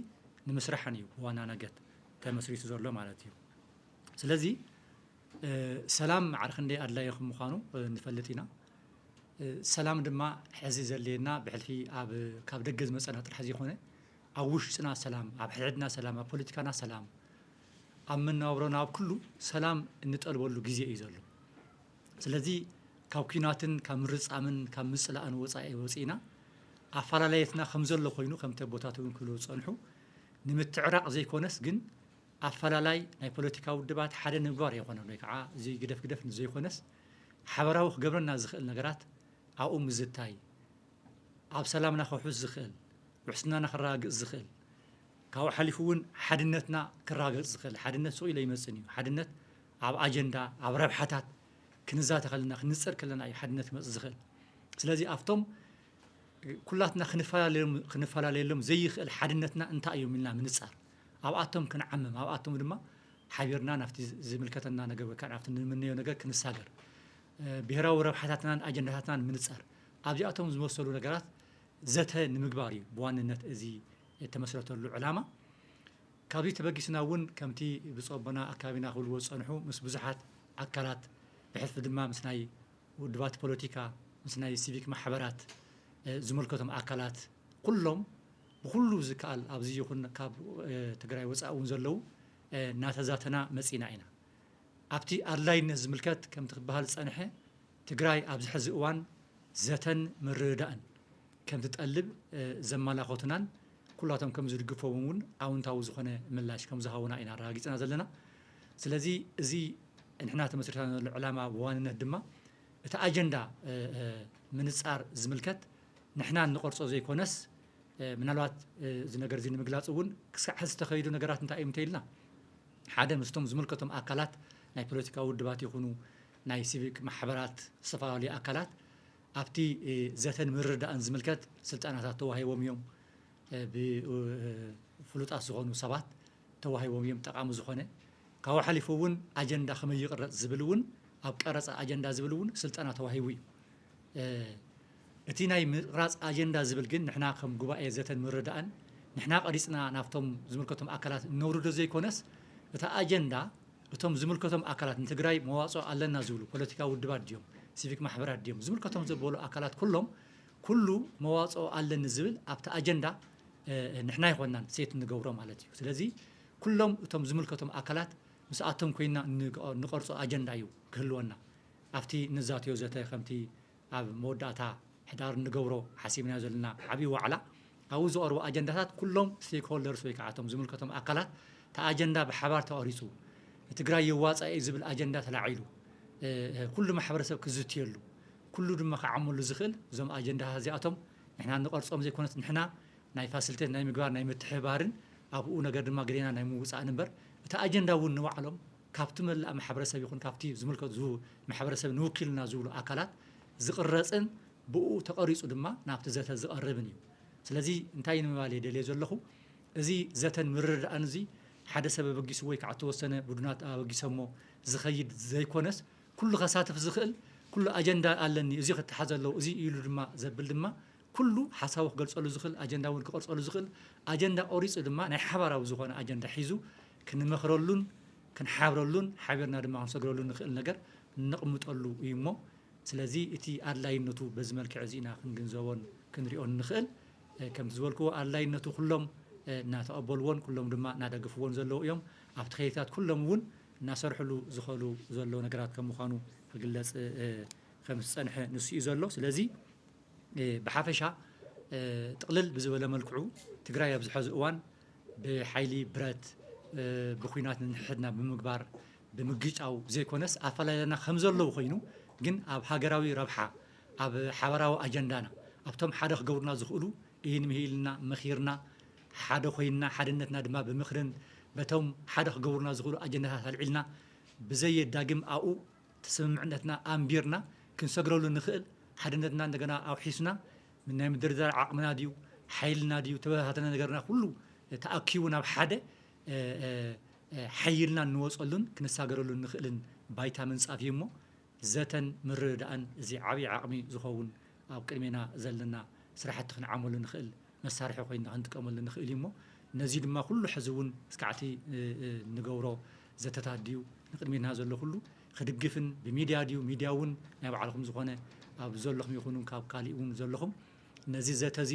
ንምስራሕን እዩ ዋና ነገር ተመስሪቱ ዘሎ ማለት እዩ ስለዚ ሰላም ዓርኽ እንደ ኣድላይ ከም ምዃኑ ንፈልጥ ኢና ሰላም ድማ ሕዚ ዘድልየና ብሕልፊ ካብ ደገ ዝመፀና ጥራሕ ዘይኮነ ኣብ ውሽጥና ሰላም ኣብ ሕድና ሰላም ኣብ ፖለቲካና ሰላም ኣብ መነባብሮና ኣብ ኩሉ ሰላም እንጠልበሉ ግዜ እዩ ዘሎ ስለዚ ካብ ኩናትን ካብ ምርፃምን ካብ ምፅላእን ወፂእና ኣፈላለየትና ከም ዘሎ ኮይኑ ከምተ ቦታት እውን ክህልው ዝፀንሑ ንምትዕራቕ ዘይኮነስ ግን ኣፈላላይ ናይ ፖለቲካ ውድባት ሓደ ንምግባር ኣይኮነን ወይ ከዓ እዚ ግደፍ ዘይኮነስ ሓበራዊ ክገብረና ዝኽእል ነገራት ኣብኡ ምዝታይ ኣብ ሰላምና ክውሕስ ዝኽእል ውሕስናና ክረጋግፅ ዝኽእል ካብኡ ሓሊፉ እውን ሓድነትና ክረጋገፅ ዝኽእል ሓድነት ስቕ ኢሉ ይመፅን እዩ ሓድነት ኣብ ኣጀንዳ ኣብ ረብሓታት ክንዛተ ከለና ክንፅር ከለና እዩ ሓድነት ክመፅእ ዝኽእል ስለዚ ኣብቶም ኩላትና ክንፈላለየሎም ዘይኽእል ሓድነትና እንታይ እዮም ኢልና ምንፃር ኣብኣቶም ክንዓምም ኣብኣቶም ድማ ሓቢርና ናብቲ ዝምልከተና ነገር ወይ ከዓ ናብቲ ንምንዮ ነገር ክንሳገር ብሄራዊ ረብሓታትናን ኣጀንዳታትናን ምንፃር ኣብዚኣቶም ዝመሰሉ ነገራት ዘተ ንምግባር እዩ ብዋንነት እዚ የተመስረተሉ ዕላማ ካብዚ ተበጊስና እውን ከምቲ ብፀበና ኣካባቢና ክብልዎ ዝፀንሑ ምስ ብዙሓት ኣካላት ብሕልፊ ድማ ምስ ናይ ውድባት ፖለቲካ ምስ ናይ ሲቪክ ማሕበራት ዝመልከቶም ኣካላት ኩሎም ብኩሉ ዝከኣል ኣብዚ ይኹን ካብ ትግራይ ወፃኢ እውን ዘለው እናተዛተና መፂና ኢና ኣብቲ ኣድላይነት ዝምልከት ከምቲ ክበሃል ዝፀንሐ ትግራይ ኣብዚ ሕዚ እዋን ዘተን ምርድዳእን ከም ትጠልብ ዘመላኸቱናን ኩላቶም ከም ዝድግፈዎም እውን ኣውንታዊ ዝኾነ ምላሽ ከም ዝሃቡና ኢና ረጋጊፅና ዘለና ስለዚ እዚ ንሕና ተመስሪትና ዘሎ ዕላማ ብዋንነት ድማ እቲ ኣጀንዳ ምንፃር ዝምልከት ንሕና ንቆርፆ ዘይኮነስ ምናልባት እዚ ነገር እዚ ንምግላፅ እውን ክሳዕ ሕዚ ተኸይዱ ነገራት እንታይ እዮም እንተኢልና ሓደ ምስቶም ዝምልከቶም ኣካላት ናይ ፖለቲካ ውድባት ይኹኑ ናይ ሲቪክ ማሕበራት ዝተፈላለዩ ኣካላት ኣብቲ ዘተን ምርዳእን ዝምልከት ስልጣናታት ተዋሂቦም እዮም ብፍሉጣት ዝኾኑ ሰባት ተዋሂቦም እዮም ጠቃሚ ዝኾነ ካብኡ ሓሊፉ እውን ኣጀንዳ ከመይ ይቕረፅ ዝብል እውን ኣብ ቀረፃ ኣጀንዳ ዝብል እውን ስልጠና ተዋሂቡ እዩ እቲ ናይ ምቕራፅ ኣጀንዳ ዝብል ግን ንሕና ከም ጉባኤ ዘተን ምርዳእን ንሕና ቀሪፅና ናብቶም ዝምልከቶም ኣካላት ነውርዶ ዘይኮነስ እታ ኣጀንዳ እቶም ዝምልከቶም ኣካላት ንትግራይ መዋፅኦ ኣለና ዝብሉ ፖለቲካ ውድባት ድዮም ሲቪክ ማሕበራት ድዮም ዝምልከቶም ዘበሉ ኣካላት ኩሎም ኩሉ መዋፅኦ ኣለኒ ዝብል ኣብቲ ኣጀንዳ ንሕና ይኮናን ሴት ንገብሮ ማለት እዩ ስለዚ ኩሎም እቶም ዝምልከቶም ኣካላት ምስኣቶም ኮይና ንቀርፆ ኣጀንዳ እዩ ክህልወና ኣብቲ ንዛትዮ ዘተ ከምቲ ኣብ መወዳእታ ሕዳር ንገብሮ ሓሲብና ዘለና ዓብይ ዋዕላ ኣብኡ ዝቐርቡ ኣጀንዳታት ኩሎም ስቴክ ሆልደርስ ወይ ከዓ እቶም ዝምልከቶም ኣካላት እቲ ኣጀንዳ ብሓባር ተቐሪፁ ትግራይ የዋፅእ እዩ ዝብል ኣጀንዳ ተላዒሉ ኩሉ ማሕበረሰብ ክዝትየሉ ኩሉ ድማ ክዓመሉ ዝኽእል እዞም ኣጀንዳታት እዚኣቶም ንሕና ንቐርፆም ዘይኮነት ንሕና ናይ ፋሲሊቴት ናይ ምግባር ናይ ምትሕብባርን ኣብኡ ነገር ድማ ገሌና ናይ ምውፃእን እምበር እቲ ኣጀንዳ እውን ንባዕሎም ካብቲ መላእ ማሕበረሰብ ይኹን ካብቲ ዝምልከቱ ማሕበረሰብ ንውክልና ዝብሉ ኣካላት ዝቕረፅን ብኡ ተቐሪፁ ድማ ናብቲ ዘተ ዝቐርብን እዩ ስለዚ እንታይ ንምባል የደልየ ዘለኹ እዚ ዘተን ምርድዳእን እዚ ሓደ ሰብ በጊሱ ወይ ከዓ ተወሰነ ቡድናት ኣበጊሶሞ ዝኸይድ ዘይኮነስ ኩሉ ከሳትፍ ዝኽእል ኩሉ ኣጀንዳ ኣለኒ እዚ ክትሓዘ ኣለዎ እዚ ኢሉ ድማ ዘብል ድማ ኩሉ ሓሳቡ ክገልፀሉ ዝኽእል ኣጀንዳ እውን ክቐርፀሉ ዝኽእል ኣጀንዳ ቆሪፁ ድማ ናይ ሓባራዊ ዝኾነ ኣጀንዳ ሒዙ ክንመኽረሉን ክንሓብረሉን ሓቢርና ድማ ክንሰግረሉን ንኽእል ነገር ነቕምጠሉ እዩ እሞ ስለዚ እቲ ኣድላይነቱ በዚ መልክዕ እዚ ኢና ክንግንዘቦን ክንሪኦን ንኽእል ከምቲ ዝበልክዎ ኣድላይነቱ ኩሎም እናተቐበልዎን ኩሎም ድማ እናደግፍዎን ዘለዉ እዮም ኣብቲ ከይታት ኩሎም እውን እናሰርሕሉ ዝኽእሉ ዘሎ ነገራት ከም ምዃኑ ክግለፅ ከም ዝፀንሐ ንሱ እዩ ዘሎ ስለዚ ብሓፈሻ ጥቕልል ብዝበለ መልክዑ ትግራይ ኣብዚ ሕዚ እዋን ብሓይሊ ብረት ብኩናት ንሕድና ብምግባር ብምግጫው ዘይኮነስ ኣፈላላይና ከም ዘለዉ ኮይኑ ግን ኣብ ሃገራዊ ረብሓ ኣብ ሓበራዊ ኣጀንዳና ኣብቶም ሓደ ክገብሩና ዝኽእሉ ይህን ምሂልና መኺርና ሓደ ኮይንና ሓድነትና ድማ ብምኽርን በቶም ሓደ ክገብሩና ዝኽእሉ ኣጀንዳታት ኣልዒልና ብዘየዳግም ኣብኡ ተስምምዕነትና ኣንቢርና ክንሰግረሉ ንኽእል ሓድነትና እንደገና ኣውሒስና ናይ ምድርዳር ዓቕምና ድዩ ሓይልና ድዩ ተበታተነ ነገርና ኩሉ ተኣኪቡ ናብ ሓደ ሓይልና እንወፀሉን ክንሳገረሉ ንኽእልን ባይታ ምንጻፍ እዩ እሞ ዘተን ምርድዳእን እዚ ዓብዪ ዓቕሚ ዝኸውን ኣብ ቅድሜና ዘለና ስራሕቲ ክንዓመሉ ንኽእል መሳርሒ ኮይንና ክንጥቀመሉ ንኽእል እዩ እሞ ነዚ ድማ ኩሉ ሕዚ እውን እስካዕቲ ንገብሮ ዘተታት ድዩ ንቅድሜና ዘሎ ኩሉ ክድግፍን ብሚድያ ድዩ ሚድያ እውን ናይ ባዕልኩም ዝኾነ ኣብ ዘለኹም ይኹኑ ካብ ካሊእ እውን ዘለኹም ነዚ ዘተዚ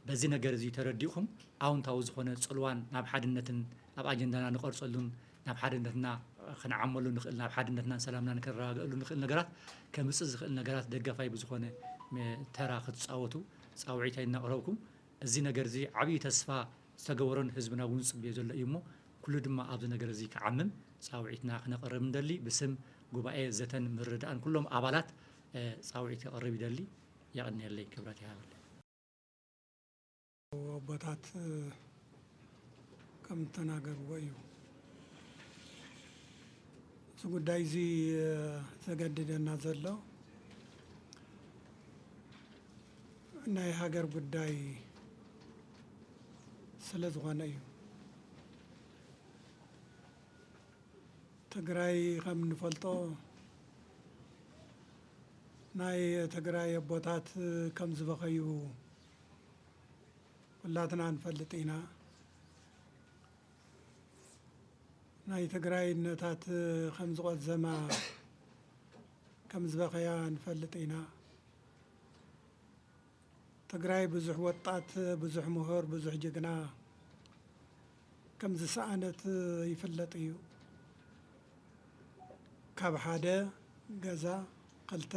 በዚ ነገር እዚ ተረዲእኹም ኣውንታዊ ዝኾነ ፅልዋን ናብ ሓድነትን ናብ ኣጀንዳና ንቐርፀሉን ናብ ሓድነትና ክንዓመሉ ንኽእል ናብ ሓድነትናን ሰላምና ንከረጋግአሉ ንኽእል ነገራት ከምፅእ ዝኽእል ነገራት ደጋፋይ ብዝኾነ ተራ ክትፃወቱ ፃውዒታይ እናቕረብኩም እዚ ነገር እዚ ዓብዪ ተስፋ ዝተገበሮን ህዝብና እውን ፅብዮ ዘሎ እዩ እሞ ኩሉ ድማ ኣብዚ ነገር እዚ ክዓምም ፃውዒትና ክነቕርብ ንደሊ ብስም ጉባኤ ዘተን ምርድዳእን ኩሎም ኣባላት ፃውዒት ከቕርብ ይደሊ የቕኒየለይ ክብረት ይሃበለ ኣቦታት ከም ተናገርዎ እዩ እዚ ጉዳይ እዚ ዘገድደና ዘሎ ናይ ሃገር ጉዳይ ስለ ዝኾነ እዩ ትግራይ ከም እንፈልጦ ናይ ትግራይ ኣቦታት ከም ዝበኸዩ ኩላትና ንፈልጥ ኢና ናይ ትግራይ ነታት ከም ዝቆዘማ ከም ዝበኸያ ንፈልጥ ኢና ትግራይ ብዙሕ ወጣት ብዙሕ ምሁር ብዙሕ ጅግና ከም ዝሰኣነት ይፍለጥ እዩ ካብ ሓደ ገዛ ክልተ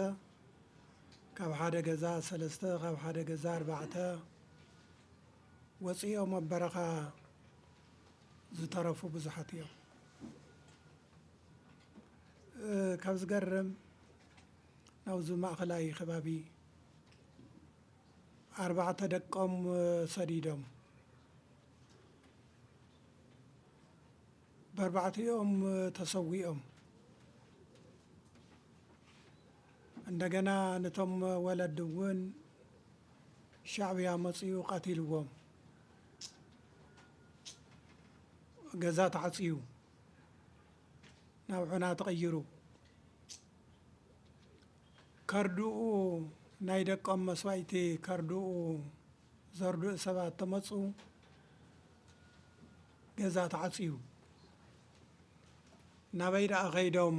ካብ ሓደ ገዛ ሰለስተ ካብ ሓደ ገዛ ኣርባዕተ ወፂኦም ኣብ በረኻ ዝተረፉ ብዙሓት እዮም ካብ ዝገርም ናብዚ ማእኸላይ ከባቢ ኣርባዕተ ደቆም ሰዲዶም በኣርባዕቲኦም ተሰዊኦም እንደገና ነቶም ወለድ እውን ሻዕብያ መፅኡ ቀቲልዎም ገዛ ተዓፅዩ ናብ ዑና ተቐይሩ ከርድኡ ናይ ደቆም መስዋእቲ ከርድኡ ዘርድኡ ሰባት ተመፁ ገዛ ተዓፅዩ ናበይ ደኣ ኸይዶም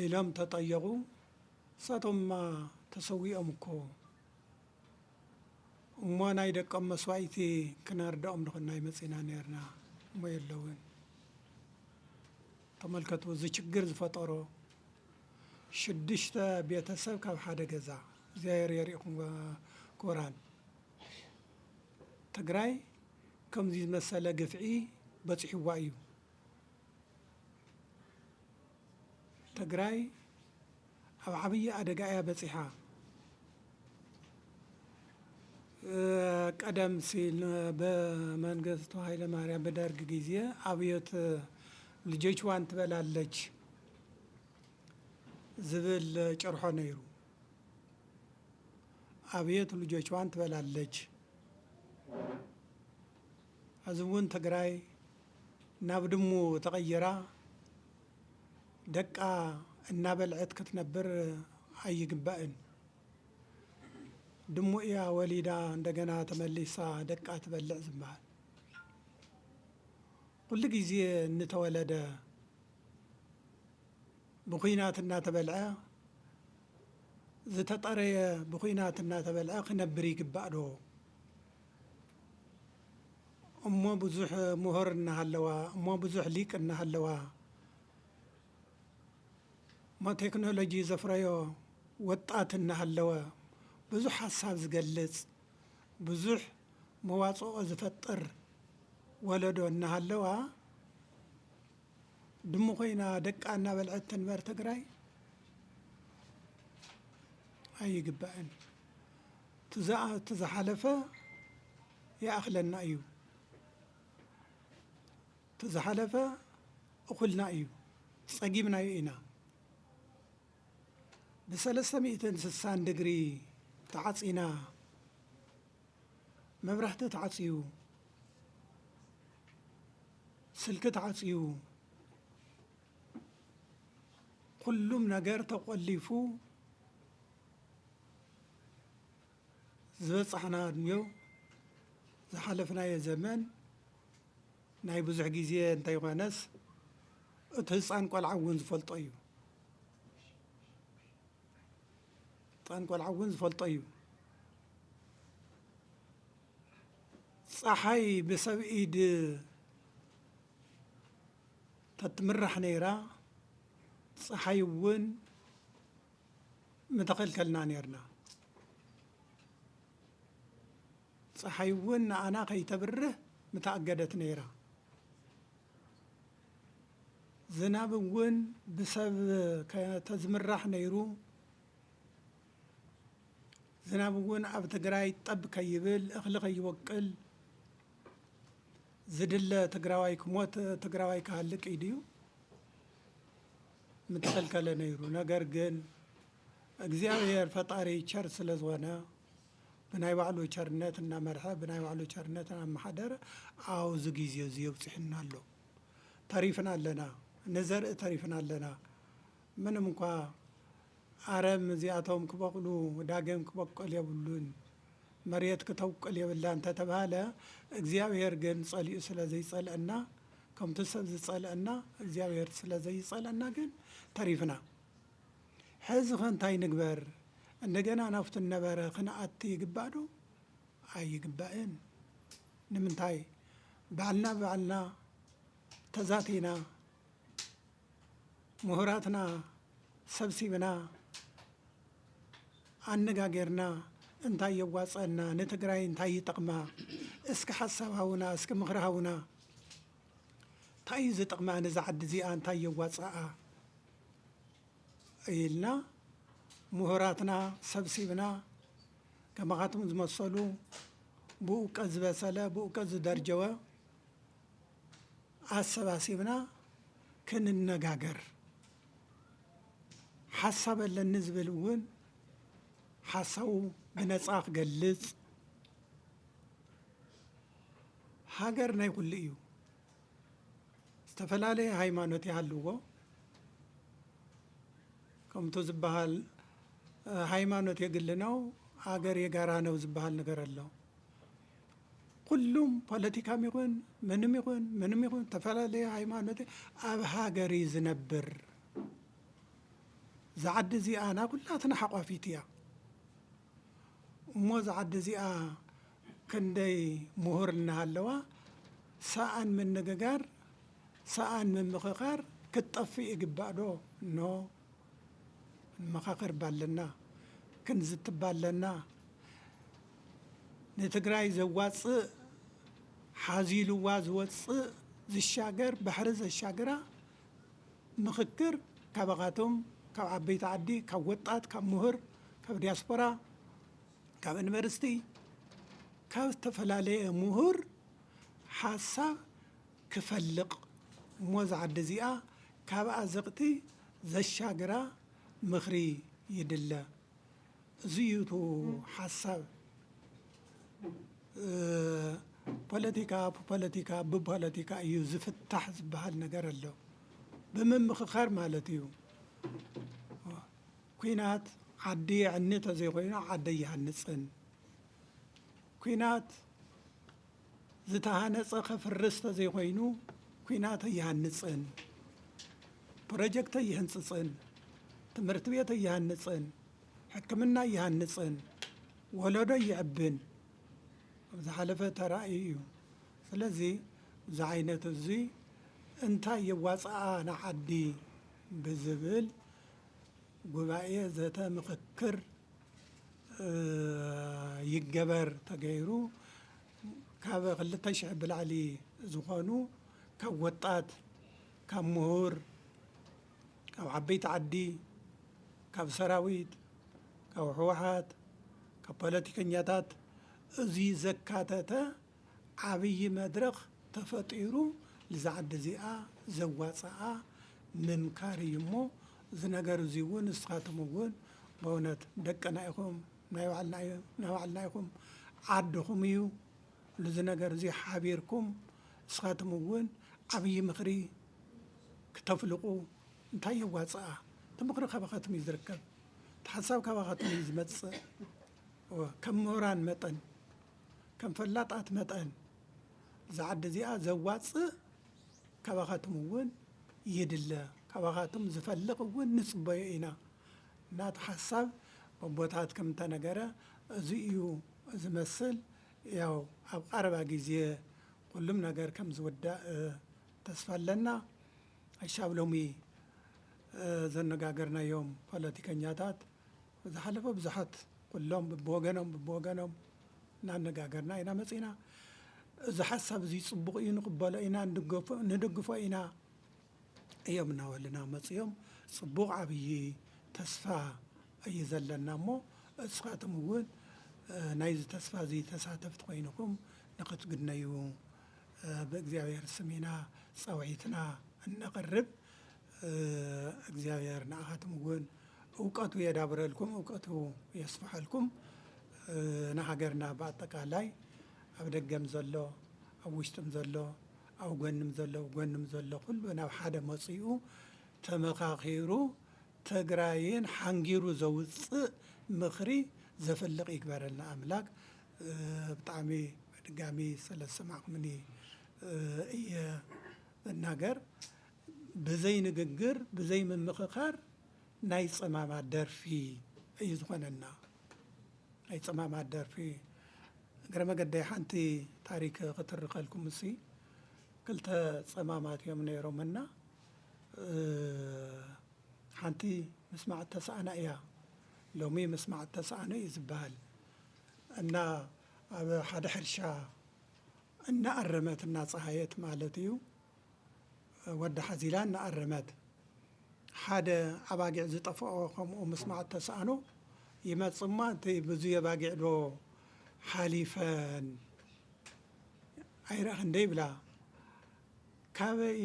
ኢሎም ተጠየቁ ሳቶምማ ተሰዊኦም እኮ እሞ ናይ ደቆም መስዋእቲ ክነርድኦም ንኽናይ መፂና ነርና እሞ የለውን ተመልከቱ እዚ ችግር ዝፈጠሮ 6 ቤተሰብ ካብ ሓደ ገዛ እግዚአብሔር የሪእኩም ክቡራን ትግራይ ከምዚ ዝመሰለ ግፍዒ በፂሕዋ እዩ ትግራይ ኣብ ዓብዪ ኣደጋ እያ በፂሓ ቀደም ሲል በመንግስቱ ኃይለማርያም በደርግ ጊዜ አብዮት ልጆችዋን ትበላለች ዝብል ጭርሖ ነይሩ አብዮት ልጆችዋን ትበላለች አዝውን ትግራይ ናብ ድሙ ተቀይራ ደቃ እናበልዕት ክትነብር አይግባእን ድሙ እያ ወሊዳ እንደገና ተመልሳ ደቃ ትበልዕ ዝባል ኩሉ ጊዜ እንተወለደ ብኹይናት እናተበልዐ ዝተጠረየ ብኹይናት እናተበልዐ ክነብር ይግባእ ዶ እሞ ብዙሕ ምሁር እናሃለዋ እሞ ብዙሕ ሊቅ እናሃለዋ ማ ቴክኖሎጂ ዘፍረዮ ወጣት እናሃለወ ብዙሕ ሀሳብ ዝገልጽ ብዙሕ መዋጽኦ ዝፈጥር ወለዶ እናሃለዋ ድሙ ኮይና ደቃ እናበልዐት ተንበር ትግራይ ኣይግባእን ትዝሓለፈ يأخلنا أيو تزحلف أخلنا أيو صقيمنا يئنا ب360 دقري تعصينا مبرحت تعصيو سلك تعصيو كلهم نجار تقلفو زبصحنا دنيو زحلفنا يا زمان ناي بزح جيزي انت يغانس اتهصان قال عون زفلطيو طان قال عون زفلطيو صحي بسبب ايد تتمرح نيرا صحي ون متقل كلنا نيرنا صحي ون انا كيتبره متأجدت نيرا زناب ون بسبب كتزمرح نيرو زناب ون اب تقراي طب كيبل اخلق يوقل زدل تقراوي كموت تقراوي كهلك ايديو متخلكل نيرو نجر جن እግዚአብሔር ፈጣሪ ቸር ስለዝሆነ ብናይ ባዕሉ ቸርነት እና መርሐ ብናይ ባዕሉ ቸርነት እና ማሐደር አውዝ ጊዜ ዝየብጽሕና ኣሎ ተሪፍና ኣለና ነዘር ተሪፍና ኣለና ምንም እንኳ አረም እዚአቶም ክበቅሉ ዳግም ክበቀል የብሉን መሬት ከተውቀል የብላ እንተ ተባለ እግዚአብሔር ግን ጸሊኡ ስለዘይጸልአና ከምቲ ሰብ ዝጸልአና እግዚአብሔር ስለዘይጸልአና ግን ተሪፍና ሕዚ ኸንታይ ንግበር እንደገና ናፍቱ ነበረ ክነአቲ ይግባዶ አይግባእን ንምንታይ ባዕልና ተዛቲና ምሁራትና ሰብሲብና አነጋገርና እንታይ የዋጸና ንትግራይ እንታይ ይጠቅማ እስከ ሐሳብሃውና እስከ ምኽርሃውና እንታይ ዝጠቅማ ንዝዓዲ እዚኣ እንታይ የዋጸአ ኢልና ምሁራትና ሰብሲብና ከማኻትም ዝመሰሉ ብእውቀት ዝበሰለ ብእውቀት ዝደርጀወ አሰባሲብና ክንነጋገር ሓሳብ ኣለኒ ዝብል እውን ሓሳቡ ብነፃ ክገልጽ ሃገር ናይ ኩሉ እዩ ዝተፈላለየ ሃይማኖት ይሃልዎ ከምቶ ዝበሃል ሃይማኖት የግል ነው ሃገር የጋራ ነው ዝበሃል ነገር አለው ኩሉም ፖለቲካም ይኹን ምንም ይኹን ተፈላለየ ሃይማኖት ኣብ ሃገር ዝነብር ዝዓዲ እዚኣ ና ኩላትና ሓቋፊት እያ እሞ ዝዓዲ እዚኣ ክንደይ ምሁር እናሃለዋ ሰኣን ምንግጋር ሰኣን ምምኽኻር ክትጠፍእ ይግባእ ዶ ኖ መኻኽር ባለና ክንዝትባለና ንትግራይ ዘዋፅእ ሓዚልዋ ዝወፅእ ዝሻገር ባሕሪ ዘሻገራ ምኽክር ካባኻቶም ካብ ዓበይቲ ዓዲ ካብ ወጣት ካብ ምሁር ካብ ዲያስፖራ ካብ ዩኒቨርሲቲ ካብ ዝተፈላለየ ምሁር ሓሳብ ክፈልቕ እሞ ዝዓዲ እዚኣ ካብ ኣዘቕቲ ዘሻገራ ምኽሪ ይድለ እዚዩቱ ሓሳብ ፖለቲካ ብፖለቲካ እዩ ዝፍታሕ ዝበሃል ነገር ኣሎ ብምምኽኻር ማለት እዩ ኩናት ዓዲ ዕኒ ተዘይኮይኑ ዓዲ ይሃንፅን ኩናት ዝተሃነፀ ከፍርስ ተዘይኮይኑ ኩናት ይሃንፅን ፕሮጀክት ይህንፅፅን ትምህርት ቤት ይሃንፅን ሕክምና ይሃንፅን ወለዶ ይዕብን ዝሓለፈ ተራእዩ እዩ ስለዚ እዚ ዓይነት እዚ እንታይ የዋፅኣ ንዓዲ ብዝብል ጉባኤ ዘተ ምኽክር ይገበር ተገይሩ ካብ 2000 ብላዕሊ ዝኾኑ ካብ ወጣት ካብ ምሁር ካብ ዓበይቲ ዓዲ ካብ ሰራዊት ካብ ሕወሓት ካብ ፖለቲከኛታት እዚ ዘካተተ ዓብይ መድረኽ ተፈጢሩ ልዛዓዲ እዚኣ ዘዋፅኣ ምምካር እዩ እሞ እዚ ነገር እዚ እውን ንስኻትኩም እውን በእውነት ደቀና ኢኹም ናይ ባዕልና ኢኹም ዓድኹም እዩ ልዚ ነገር እዚ ሓቢርኩም ንስኻትኩም እውን ዓብይ ምኽሪ ክተፍልቁ እንታይ የዋፅኣ እቲ ምኽሪ ካባኻትኩም እዩ ዝርከብ እቲ ሓሳብ ካባኻትኩም እዩ ዝመፅእ ከም ምሁራን መጠን ከም ፈላጣት መጠን ዝዓዲ እዚኣ ዘዋፅእ ካባኻትኩም እውን ይድለ ካባኻትኩም ዝፈልቕ እውን ንፅበዮ ኢና እናቲ ሓሳብ ቦታት ከም ተነገረ እዚ እዩ ዝመስል ያው ኣብ ቀረባ ግዜ ኩሉም ነገር ከም ዝውዳእ ተስፋ ኣለና ኣይሻብ ሎሚ ዘነጋገርናዮም ፖለቲከኛታት ዝሓለፈ ብዙሓት ኩሎም ብወገኖም እናነጋገርና ኢና መፂና እዚ ሓሳብ እዚ ፅቡቕ እዩ ንቕበሎ ኢና ንድግፎ ኢና እዮም እናበሉና መፅኦም ፅቡቕ ዓብይ ተስፋ እዩ ዘለና እሞ እስኻትኩም እውን ናይዚ ተስፋ እዚ ተሳተፍቲ ኮይንኩም ንኽትግነዩ ብእግዚአብሔር ስም ኢና ፀውዒትና እነቕርብ እግዚአብሔር ንኣኻትኩም እውን እውቀቱ የዳብረልኩም እውቀቱ የስፋሐልኩም ንሃገርና በኣጠቃላይ ኣብ ደገም ዘሎ ኣብ ውሽጥም ዘሎ ኣብ ጎንም ዘሎ ኩሉ ናብ ሓደ መፂኡ ተመኻኺሩ ትግራይን ሓንጊሩ ዘውፅእ ምኽሪ ዘፈልቕ ይግበረልና ኣምላክ ብጣዕሚ በድጋሚ ስለሰማዕኩምኒ እየ ዝናገር ብዘይ ንግግር ብዘይ ምምኽኻር ናይ ፀማማት ደርፊ እዩ ዝኾነና ናይ ፀማማት ደርፊ እግረ መገዳይ ሓንቲ ታሪክ ክትርከልኩም እሲ ክልተ ፀማማት እዮም ነይሮምና ሓንቲ ምስማዕ ተሰኣና እያ ሎሚ ምስማዕ ተሰኣነ እዩ ዝበሃል እና ኣብ ሓደ ሕርሻ እናኣረመት እናፀሃየት ማለት እዩ ወዲ ሓዚላ እናኣረመት ሓደ ኣባጊዕ ዝጠፍኦ ከምኡ ምስማዕ ተሰኣኖ ይመፅእ እማ እቲ ብዙ ኣባጊዕ ዶ ሓሊፈን ኣይረአኽን ደ ይብላ ካበይ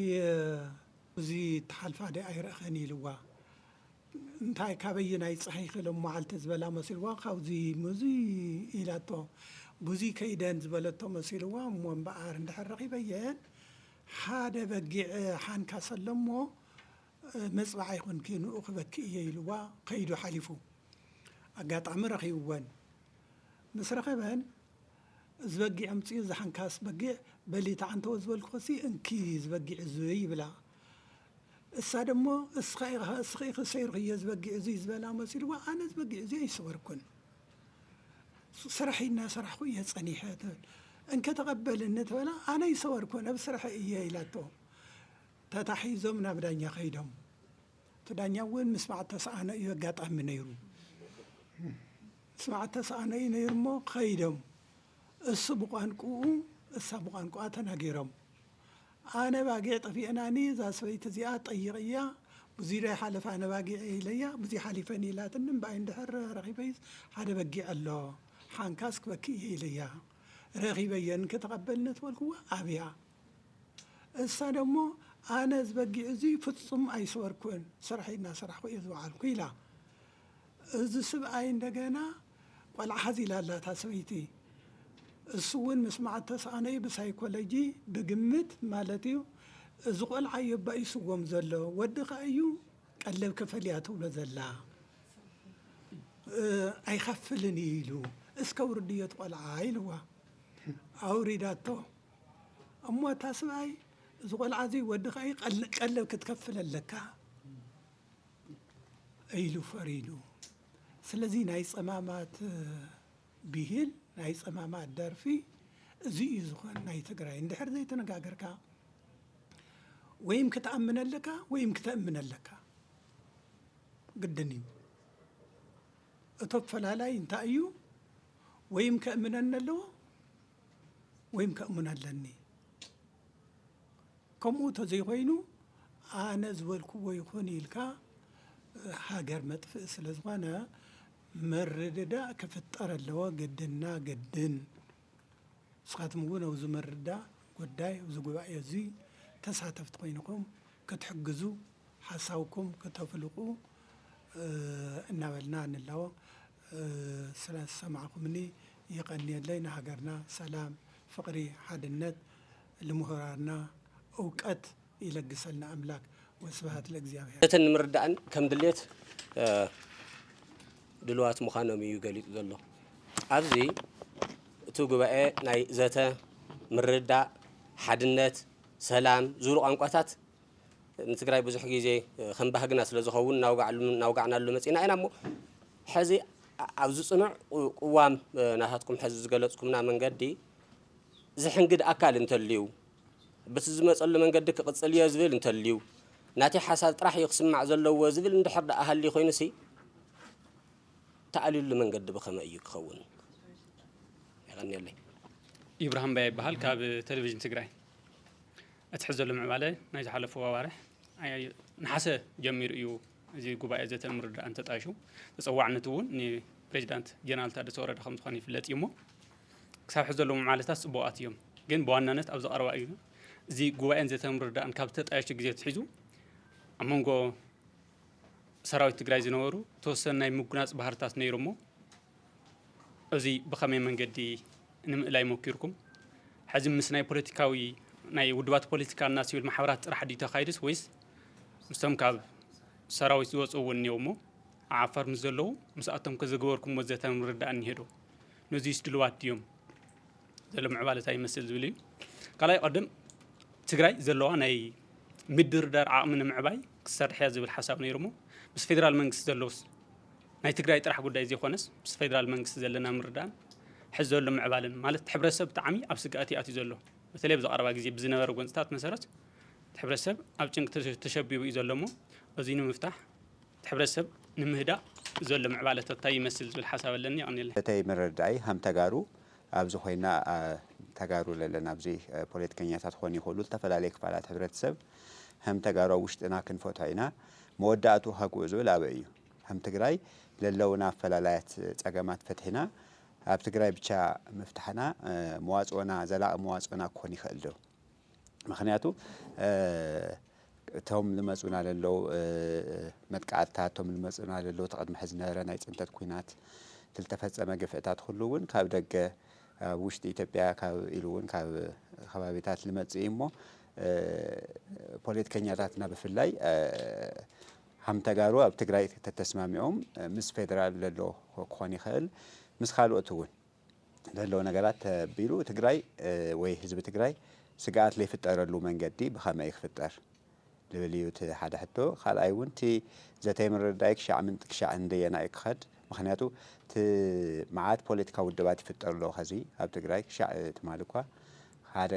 እዚ ተሓልፋ ደ ኣይረአኸን ኢልዋ እንታይ ካበይ ናይ ፀሓይክ ሎም መዓልቲ ዝበላ መሲልዋ ካብዚ ሙዚ ኢላቶ ብዙ ከይደን ዝበለቶ መሲልዋ እሞ እምበኣር እንድሕር ረኺበየን ሓደ በጊዕ ሓንካስ ኣሎ እሞ መፅባዕ ኣይኮንኪ ንኡ ክበኪ እየ ኢልዋ ከይዱ ሓሊፉ ኣጋጣሚ ረኺብወን ምስ ረኸበን ዝበጊዕ ኣምፅኡ ዝሓንካስ በጊዕ በሊታ ዓንተወ ዝበልክኾሲ እንኪ ዝበጊዕ እዚ ይብላ እሳ ደሞ እስኺ ክሰይሩ እየ ዝበጊዕ እዚ ዝበላ መሲልዋ ኣነ ዝበጊዕ እዚ ኣይሰወርኩን ስራሕና ስራሕኩ እየ ፀኒሐ ትብል እንከተቐበልኒ ትበላ ኣነ ይሰወርኩን ኣብ ስራሕ እየ ኢላቶ ተታሒዞም ናብ ዳኛ ከይዶም እቲ ዳኛ እውን ምስማዕ ተሰኣነ እዩ ኣጋጣሚ ነይሩ ምስማዕ ተሰኣነ እዩ ነይሩ እሞ ከይዶም እሱ ብቋንቁኡ እሳ ብቋንቁኣ ተናጊሮም ኣነ ባጊዕ ጠፊአናኒ እዛ ሰበይቲ እዚኣ ጠይቕ እያ ብዙይ ዳይ ሓለፋ ኣነ ባጊዕ ኢለያ ብዙይ ሓሊፈን ኢላትኒ እምበኣይ እንድሕር ረኺበይ ሓደ በጊዕ ኣሎ ሓንካስ ክበኪ እየ ኢለያ ረኺበየን ከተቐበልኒ ትበልክዋ ኣብያ እሳ ደሞ ኣነ ዝበጊዕ እዚ ፍፁም ኣይሰወርኩን ስራሕና ስራሕኩ እየ ዝበዓልኩ ኢላ እዚ ስብኣይ እንደገና ቆልዓ ሓዚላ ኣላታ ሰበይቲ እሱ እውን ምስማዕ ተሰኣነ እዩ ብሳይኮሎጂ ብግምት ማለት እዩ እዚ ቆልዓ እዩ ባኢስዎም ዘሎ ወድኻ እዩ ቀለብ ከፈልያ ትብሎ ዘላ ኣይኸፍልን ኢሉ እስከ ውርድዮት ቆልዓ ኢልዋ ኣውሪዳቶ እሞ እታ ሰብኣይ እዚ ቆልዓ እዚ ወድኻ እዩ ቀለብ ክትከፍል ኣለካ ኢሉ ፈሪዱ ስለዚ ናይ ፀማማት ብሂል ናይ ፀማማት ደርፊ እዚ እዩ ዝኾን ናይ ትግራይ እንድሕር ዘይተነጋገርካ ወይም ክትኣምን ኣለካ ወይም ክተእምን ኣለካ ግድን እዩ እቶ ፈላላይ እንታይ እዩ ወይም ከእምነን ኣለዎ ወይም ከእሙን ኣለኒ ከምኡ ተዘይኮይኑ ኣነ ዝበልክዎ ይኹን ኢልካ ሃገር መጥፍእ ስለ ዝኾነ ምርድዳእ ክፍጠር ኣለዎ ግድና ግድን سخاتم وز مردا قداي وزقوا يزي تساتفت قينكم كتحجزوا حساوكم كتفلقوا እናበልና እንላው ስለሰማዕኩምኒ ይቀንየለይና ሀገርና ሰላም ፍቅሪ ሓድነት ለምሁራና እውቀት ይለግሰልና አምላክ ወስብሐት ለእግዚአብሔር ዘተን ምርዳእን ከም ድሌት ድልዋት ምዃኖም እዩ ገሊጹ ዘሎ ኣብዚ እቲ ጉባኤ ናይ ዘተ ምርዳእ ሓድነት ሰላም ዝብሉ ቋንቋታት ንትግራይ ብዙሕ ግዜ ከም ባህግና ስለ ዝኸውን ናውጋዕናሉ መፂና ኢና እሞ ሕዚ ኣብዚ ፅኑዕ ቅዋም ናታትኩም ሕዚ ዝገለፅኩምና መንገዲ ዝሕንግድ ኣካል እንተልዩ በቲ ዝመፀሉ መንገዲ ክቕፅል እየ ዝብል እንተልዩ ናተይ ሓሳብ ጥራሕ እዩ ክስማዕ ዘለዎ ዝብል እንድሕር ዳኣ ሃልዩ ኮይኑሲ ተኣልዩሉ መንገዲ ብኸመይ እዩ ክኸውን ይቐኒየለይ ኢብራሂም ባይ ይበሃል ካብ ቴሌቪዥን ትግራይ እትሕዘሉ ምዕባለ ናይ ዝሓለፈ ዋዋርሕ ንሓሰ ጀሚሩ እዩ እዚ ጉባኤ ዘተ ምርዳእ እንተጣይሹ ተፀዋዕነቱ እውን ንፕሬዚዳንት ጀነራል ታደሰ ወረደ ከም ዝኾነ ይፍለጥ እዩ እሞ ክሳብ ሕዚ ዘለዉ ምዕባለታት ፅቡቃት እዮም ግን ብዋናነት ኣብ ዝቐረባ እዩ እዚ ጉባኤን ዘተ ምርዳእን ካብ ተጣየሹ ግዜ ትሒዙ ኣብ መንጎ ሰራዊት ትግራይ ዝነበሩ ተወሰነ ናይ ምጉናፅ ባህርታት ነይሩ እሞ እዚ ብኸመይ መንገዲ ንምእላይ ሞኪርኩም ሕዚ ምስ ናይ ፖለቲካዊ ናይ ውድባት ፖለቲካና ሲቪል ማሕበራት ጥራሕ ዲ ተኻይድስ ወይስ ምስቶም ካብ ሰራዊት ዝወፁ እውን እኒአው እሞ ዓፋር ምስ ዘለዉ ምስኣቶም ከዘገበርኩም ወዘተ ምርዳእ እኒሄዶ ነዚስ ድልዋት ድዮም ዘሎ ምዕባለታ ይመስል ዝብል እዩ ካልኣይ ቀደም ትግራይ ዘለዋ ናይ ምድርዳር ዓቕሚ ንምዕባይ ክሰርሕ እያ ዝብል ሓሳብ ነይሩ እሞ ምስ ፌደራል መንግስቲ ዘለውስ ናይ ትግራይ ጥራሕ ጉዳይ ዘይኮነስ ምስ ፌደራል መንግስቲ ዘለና ምርዳእን ሕዚ ዘሎ ምዕባልን ማለት ሕብረተሰብ ብጣዕሚ ኣብ ስጋኣት ኣትዩ ዘሎ በተለይ ብዝቐረባ ግዜ ብዝነበረ ጎንፅታት መሰረት ሕብረተሰብ ኣብ ጭንቂ ተሸቢቡ እዩ ዘሎ እሞ እዚ ንምፍታሕ ሕብረተሰብ ንምህዳእ ዘሎ ምዕባለታት እንታይ ይመስል ዝብል ሓሳብ ኣለኒ ይቐኒየለይ እተይ ምርዳይ ሃም ተጋሩ ኣብዚ ኮይና ተጋሩ ለለና ኣብዚ ፖለቲከኛታት ክኾኑ ይኽእሉ ዝተፈላለዩ ክፋላት ሕብረተሰብ ሃም ተጋሩ ውሽጥና ክንፈትሖ ኢና መወዳእቱ ሃጉኡ ዝብል ኣበይ እዩ ሃም ትግራይ ለለውና ኣፈላላያት ፀገማት ፈትሒና ኣብ ትግራይ ብቻ መፍታሕና መዋፅኦና ዘላቒ መዋፅኦና ክኾን ይኽእል ዶ ምክንያቱ እቶም ዝመፁና ለለው መጥቃዕትታት እቶም ዝመፁና ለለው ተቐድሚ ሕዚ ዝነበረ ናይ ፅንተት ኩናት ዝተፈፀመ ግፍዕታት ኩሉ እውን ካብ ደገ ኣብ ውሽጢ ኢትዮጵያ ካብ ኢሉ እውን ካብ ከባቢታት ዝመፅእ እሞ ፖለቲከኛታትና ብፍላይ ሃም ተጋሩ ኣብ ትግራይ ተተስማሚዖም ምስ ፌደራል ዘሎ ክኾን ይኽእል ምስ ካልኦት እውን ዘለዎ ነገራት ተቢሉ ትግራይ ወይ ህዝቢ ትግራይ ስጋኣት ዘይፍጠረሉ መንገዲ ብኸመይ ክፍጠር ልብል እዩ እቲ ሓደ ሕቶ ካልኣይ እውን እቲ ዘተይ ምርዳይ ክሻዕ ምንጢ ክሻዕ እንደየና እዩ ክኸድ ምክንያቱ እቲ መዓት ፖለቲካ ውድባት ይፍጠር ኣሎ ኸዚ ኣብ ትግራይ ክሻዕ ትማል እኳ ሓደ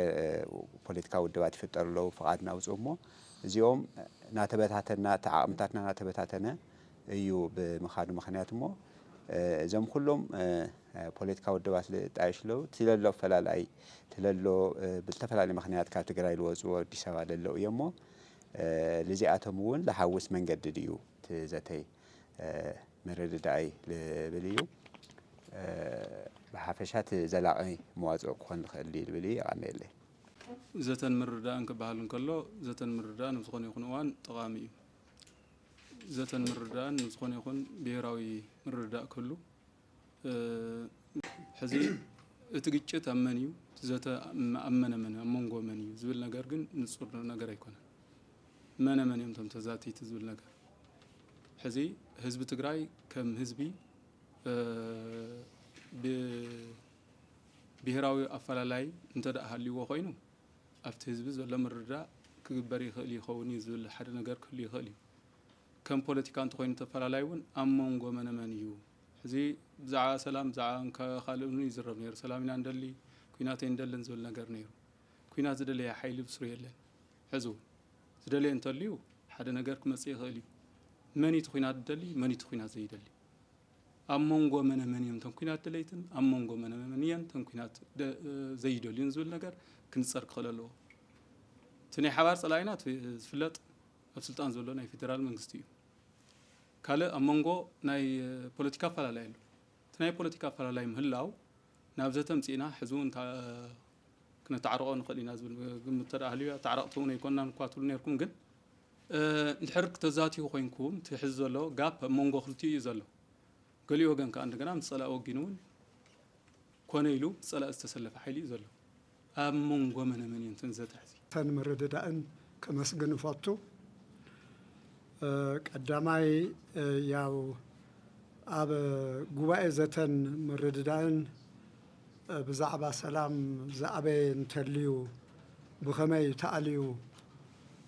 ፖለቲካ ውድባት ይፍጠር ኣለዉ ፍቓድ ናውፅኡ እሞ እዚኦም ናተበታተና እቲ ዓቕምታትና ናተበታተነ እዩ ብምኻዱ ምክንያት እሞ እዞም ኩሎም ፖለቲካ ውድባት ዝጣየሽ ኣለዉ እቲ ለሎ ኣፈላላይ እቲ ለሎ ብዝተፈላለዩ ምክንያት ካብ ትግራይ ዝወፁ ኣዲስ ኣበባ ለለው እዮም እሞ ልዚኣቶም እውን ዝሓውስ መንገዲ ድዩ እቲ ዘተይ ምርድዳእ ዝብል እዩ ብሓፈሻ እቲ ዘላቒ መዋፅኦ ክኾን ዝኽእል ዝብል እዩ ይቐኒየለይ ዘተን ምርዳእን ክበሃል እንከሎ ዘተን ምርዳእን ዝኾነ ይኹን እዋን ጠቓሚ እዩ ዘተን ምርዳእን ዝኾነ ይኹን ብሄራዊ ምርዳእ ክህሉ ሕዚ እቲ ግጭት ኣብ መን እዩ ዘተ ኣብ መነ ኣብ መንጎ መን እዩ ዝብል ነገር ግን ንፁር ነገር ኣይኮነን መነ መን እዮም እቶም ተዛተይቲ ዝብል ነገር ሕዚ ህዝቢ ትግራይ ከም ህዝቢ ብሄራዊ ኣፈላላይ እንተደኣ ሃልይዎ ኮይኑ ኣብቲ ህዝቢ ዘሎ ምርዳእ ክግበር ይኽእል ይኸውን እዩ ዝብል ሓደ ነገር ክህሉ ይኽእል እዩ ከም ፖለቲካ እንተኮይኑ ተፈላላይ እውን ኣብ መንጎ መነ መን እዩ ሕዚ ብዛዕባ ሰላም ብዛዕባ ካልእ እውን ይዝረብ ነይሩ ሰላም ኢና እንደሊ ኩናት እንደልን ዝብል ነገር ነይሩ ኩናት ዝደለየ ሓይሊ ብስሩ የለን ሕዚ ዝደለየ እንተልዩ ሓደ ነገር ክመፅእ ይኽእል እዩ መን እቲ ኩናት ዝደሊ መን እቲ ኩናት ዘይደሊ ኣብ መንጎ መነ መን እዮም እቶም ኩናት ደለይትን ኣብ መንጎ መነ መን እየን እቶም ኩናት ዘይደልዩን ዝብል ነገር ክንፀር ክኽእል ኣለዎ እቲ ናይ ሓባር ፀላኢና ዝፍለጥ ኣብ ስልጣን ዘሎ ናይ ፌደራል መንግስቲ እዩ ካልእ ኣብ መንጎ ናይ ፖለቲካ ኣፈላላይ ኣሎ እቲ ናይ ፖለቲካ ኣፈላላይ ምህላው نابزتهم سينا حزون كنا تعرقون خلينا زبل قمت ترى تعرقتون يكوننا نقاتل نيركم جن الحرك تزاتي وخينكم تحزوا له جاب مونغو خلتي يزلوا قال لي وجن كان عندنا نصلا وجنون كونيلو صلا استسلف حيلي يزلوا مونغو من ينتنزت حزي تنمرد دأن كمسجن فاتو قداماي ياو أب جواء زتن مرد دأن بزعبة سلام زعبين تليو بخمي تأليو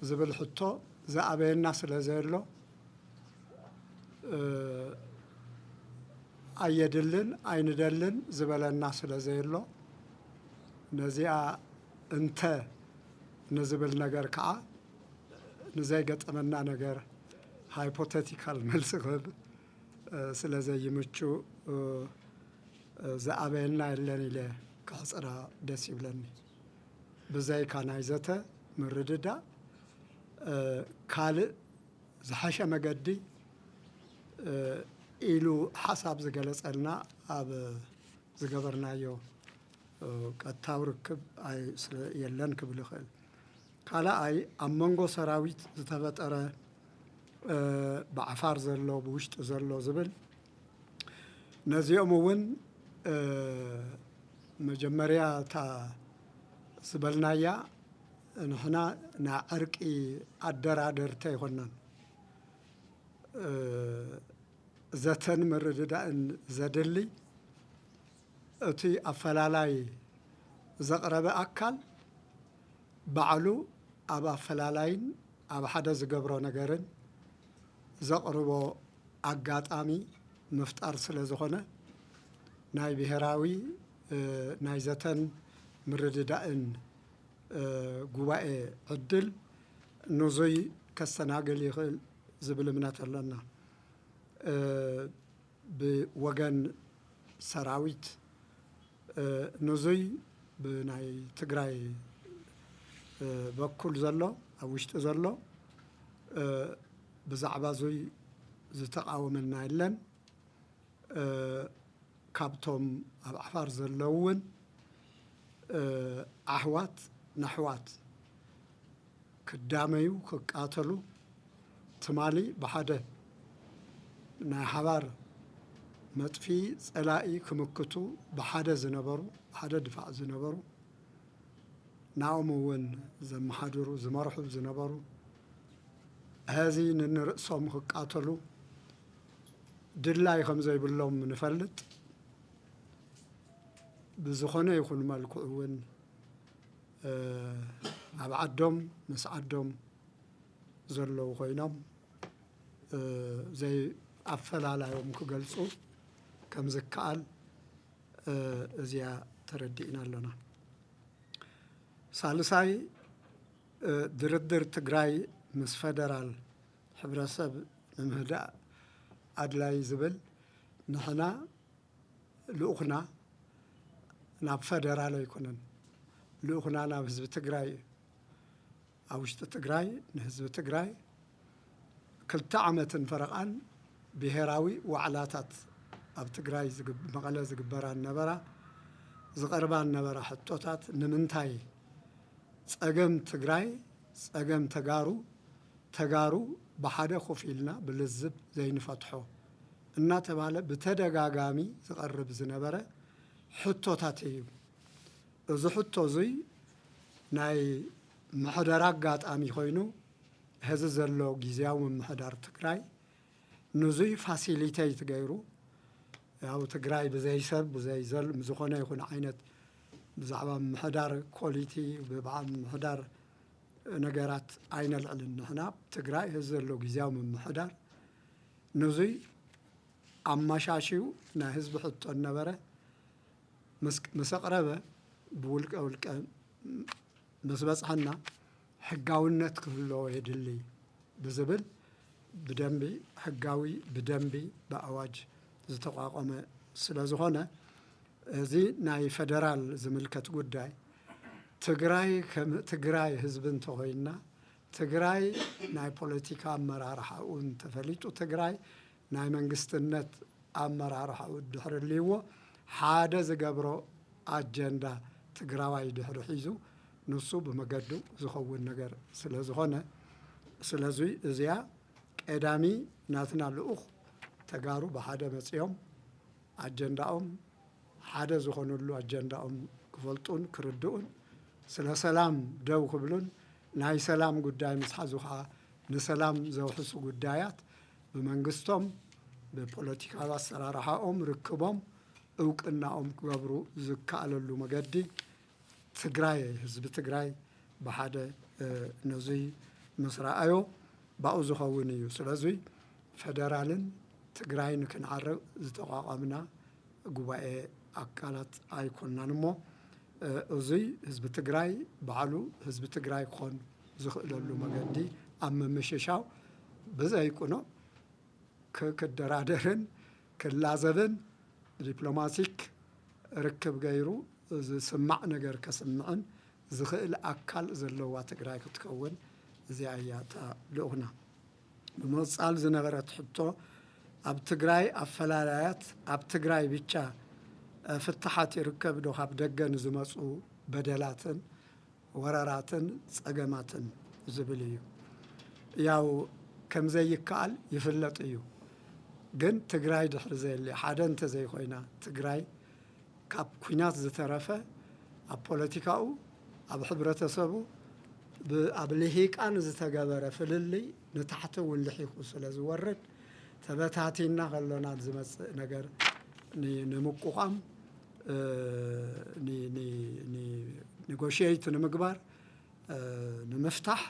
زبل حطو زعبين الناس لزيرلو أي دلن أين دلن زبل الناس لزيرلو نزيع انت نزبل نجار كع نزيجت أمنا نجار hypothetical ملسخب سلزي يمشو زعبنا اللي له كحصرا دس يبلني بزاي كان عايزته مرددا كال زحشة مجدي إلو حسب زجلس لنا أب زجبرنا يو كتاورك أي يلن قبل خيل كلا أي أمانجو سراويت زتبت أرى بعفار زلوا بوشت زلوا زبل نزيمون مجمريا تا سبلنايا نحنا نعرقي أدرادر تيخونن زتن مرددان زدلي أتي أفلالاي زقرب أكل بعلو أبا فلالاين أبا حدا زقبرو نقرن زقربو أقات آمي مفتار سلزخونه ناي بهراوي ناي زتن مرددان قواء عدل نزوي كالسناقل يخل زبل منات لنا بوغن سراويت نزوي بناي تقراي بكل زلو أوشت زلو بزعبا زوي زتقاو منا إلن كابتوم أبعفار زلوون أحوات نحوات كداميو كقاتلو تمالي بحده نحبار مطفي صلائي كمكتو بحده زنبرو بحده دفاع زنبرو ناومون زمحادرو زمرحب زنبرو هذه نرأسهم كقاتلو دلاي خمزة باللوم نفلت بزخونه يكون مالكون أبعدهم مسعدهم زلوا خينام زي أفلا على يوم كجلسوا كم زكال زيا تردينا لنا سالساي دردر تجراي مس فدرال حبرسب مهدا أدلاي زبل نحنا لأخنا ناب فدرال يكونن لأخنا ناب حزب تجراي أوشت تجراي نحزب تجراي كل تعمة فرقان بهراوي وعلاتات أب تجراي مقالة زجبران نبرة زقربان نبرة حطوتات نمنتاي سأجم تجراي سأجم تجارو بحدا خفيلنا بالزب زي نفتحه النات باله بتدقاقامي زقرب زنبرة حطوتاتيو إذا حطو زي ناي محدراك قات آمي خوينو هذا زلو جزاو من محدار تقراي نزوي فاسيليتي تغيرو أو تقراي بزي سب بزي زل مزخونه يكون عينت بزعبا محدار كواليتي ببعض محدار نجارات عين العلن هنا تقراي هذا زلو جزاو من محدار نزوي أما شاشيو نا حزب حطو النبرة مسقربة بولك أو الك مسبس حنا حقاوينت كله يدلي بزبل بدنبي حقاوي بدنبي بأواج زتقاقم سلازخونه زي ناي فدرال زملكت قداي تقراي حزب انتوهينا تقراي ناي بوليتيكا مرارحة وانتفليتو تقراي ناي منقستنت مرارحة ودحر الليوه حاده زقبرو ኣጀንዳ ትግራዋይ ድሕሪ ሒዙ ንሱ ብመገዱ ዝኸውን ነገር ስለ ዝኾነ ስለዚ እዚኣ ቀዳሚ ናትና ልኡኽ ተጋሩ ብሓደ መፂኦም ኣጀንዳኦም ሓደ ዝኾኑሉ ኣጀንዳኦም ክፈልጡን ክርድኡን ስለ ሰላም ደው ክብሉን ናይ ሰላም ጉዳይ ምስ ሓዙ ከዓ ንሰላም ዘውሕሱ ጉዳያት ብመንግስቶም ብፖለቲካዊ ኣሰራርሓኦም ርክቦም እውቅናኦም ክገብሩ ዝከኣለሉ መገዲ ትግራይ ህዝቢ ትግራይ ብሓደ ነዙይ ምስ ረኣዮ ባኡ ዝኸውን እዩ ስለዚ ፌደራልን ትግራይ ንክንዓርቕ ዝተቋቋምና ጉባኤ ኣካላት ኣይኮንናን እሞ እዙይ ህዝቢ ትግራይ ባዕሉ ህዝቢ ትግራይ ክኾን ዝኽእለሉ መገዲ ኣብ ምምሽሻው ብዘይቁኖ ክደራደርን ክላዘብን ዲፕሎማቲክ ርክብ ገይሩ ዝስማዕ ነገር ከስምዕን ዝኽእል ኣካል ዘለዋ ትግራይ ክትከውን እዚኣ እያ እታ ልኡኽና ብምቕፃል ዝነበረት ሕቶ ኣብ ትግራይ ኣፈላላያት ኣብ ትግራይ ብቻ ፍትሓት ይርከብ ዶ ካብ ደገ ንዝመፁ በደላትን ወረራትን ፀገማትን ዝብል እዩ ያው ከምዘይከኣል ይፍለጥ እዩ ግን ትግራይ ድሕሪ ዘየለ ሓደ እንተዘይኮይና ትግራይ ካብ ኩናት ዝተረፈ ኣብ ፖለቲካኡ ኣብ ሕብረተሰቡ ኣብ ልሂቃን ዝተገበረ ፍልልይ ንታሕቲ እውን ልሒቑ ስለ ዝወርድ ተበታቲና ከሎና ዝመፅእ ነገር ንምቁቋም ኔጎሽየት ንምግባር ንምፍታሕ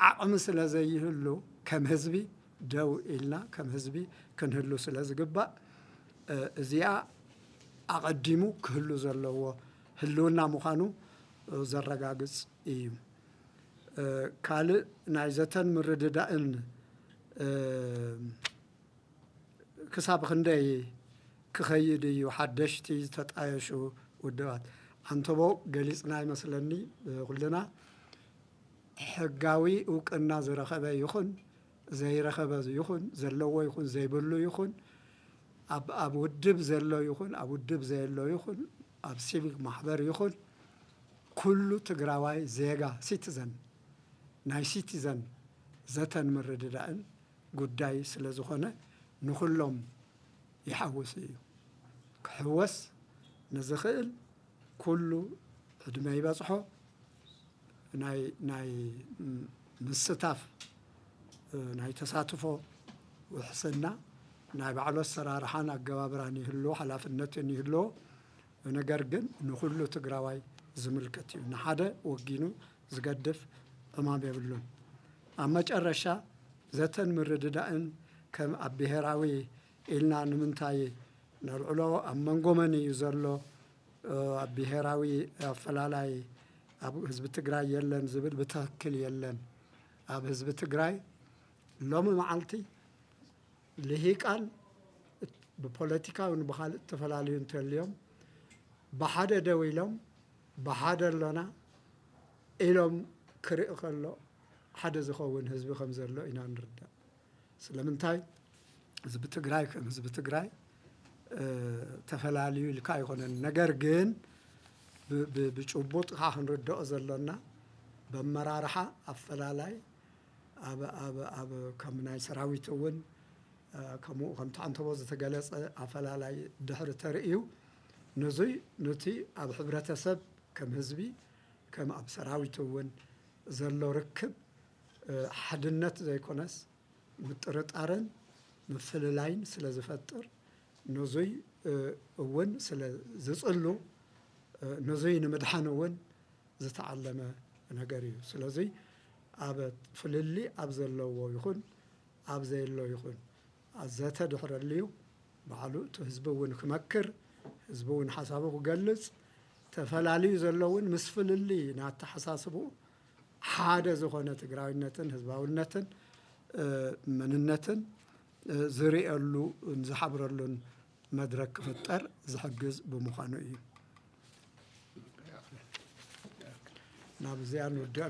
ዓቕሚ ስለ ዘይህሉ ከም ህዝቢ ደው ኢልና ከም ህዝቢ ክንህሉ ስለ ዝግባእ እዚኣ ኣቐዲሙ ክህሉ ዘለዎ ህልውና ምዃኑ ዘረጋግፅ እዩ ካልእ ናይ ዘተን ምርድዳእን ክሳብ ክንደይ ክኸይድ እዩ ሓደሽቲ ዝተጣየሹ ውድባት ኣንተቦ ገሊፅና ይመስለኒ ኩልና ሕጋዊ እውቅና ዝረኸበ ይኹን ዘይረኸበ ይኹን ዘለዎ ይኹን ዘይብሉ ይኹን ኣብ ውድብ ዘሎ ይኹን ኣብ ውድብ ዘየሎ ይኹን ኣብ ሲቪክ ማሕበር ይኹን ኩሉ ትግራዋይ ዜጋ ሲቲዘን ናይ ሲቲዘን ዘተን ምርድዳእን ጉዳይ ስለ ዝኾነ ንኩሎም ይሓውስ እዩ ክሕወስ ንዝኽእል ኩሉ ዕድመ ይበፅሖ ናይ ምስታፍ ናይ ተሳትፎ ውሕስና ናይ ባዕሉ ኣሰራርሓን ኣገባብራን ይህልዎ ሓላፍነትን ይህልዎ ነገር ግን ንኩሉ ትግራዋይ ዝምልከት እዩ ንሓደ ወጊኑ ዝገድፍ ዕማም የብሉን ኣብ መጨረሻ ዘተን ምርድዳእን ከም ኣብ ብሄራዊ ኢልና ንምንታይ ነልዕሎ ኣብ መንጎ መን እዩ ዘሎ ኣብ ብሄራዊ ኣፈላላይ ኣብ ህዝቢ ትግራይ የለን ዝብል ብትክክል የለን ኣብ ህዝቢ ትግራይ ሎሚ መዓልቲ ልሂቃን ብፖለቲካውን ብካልእ ተፈላለዩ እንተልዮም ብሓደ ደው ኢሎም ብሓደ ኣሎና ኢሎም ክርኢ ከሎ ሓደ ዝኸውን ህዝቢ ከም ዘሎ ኢና ንርዳእ ስለምንታይ ህዝቢ ትግራይ ከም ህዝቢ ትግራይ ተፈላለዩ ኢልካ ኣይኮነን ነገር ግን ብጭቡጥ ካ ክንርድኦ ዘሎና በመራርሓ ኣፈላላይ ኣብ ከም ናይ ሰራዊት እውን ከምኡ ከምቲ ኣንተቦ ዝተገለፀ ኣፈላላይ ድሕሪ ተርእዩ ነዙይ ነቲ ኣብ ሕብረተሰብ ከም ህዝቢ ከም ኣብ ሰራዊት እውን ዘሎ ርክብ ሓድነት ዘይኮነስ ምጥርጣርን ምፍልላይን ስለ ዝፈጥር ነዙይ እውን ስለ ዝፅሉ ነዙይ ንምድሓን እውን ዝተዓለመ ነገር እዩ ስለዚ ኣብ ፍልሊ ኣብ ዘለዎ ይኹን ኣብ ዘየሎ ይኹን ዘተ ድሕረልዩ ባዕሉ እቲ ህዝቢ እውን ክመክር ህዝቢ እውን ሓሳቡ ክገልፅ ተፈላለዩ ዘለውን ምስ ፍልሊ ናተሓሳስቡ ሓደ ዝኾነ ትግራዊነትን ህዝባውነትን መንነትን ዝርአሉ ዝሓብረሉን መድረክ ክፍጠር ዝሕግዝ ብምዃኑ እዩ ናብዚያ ንውድእ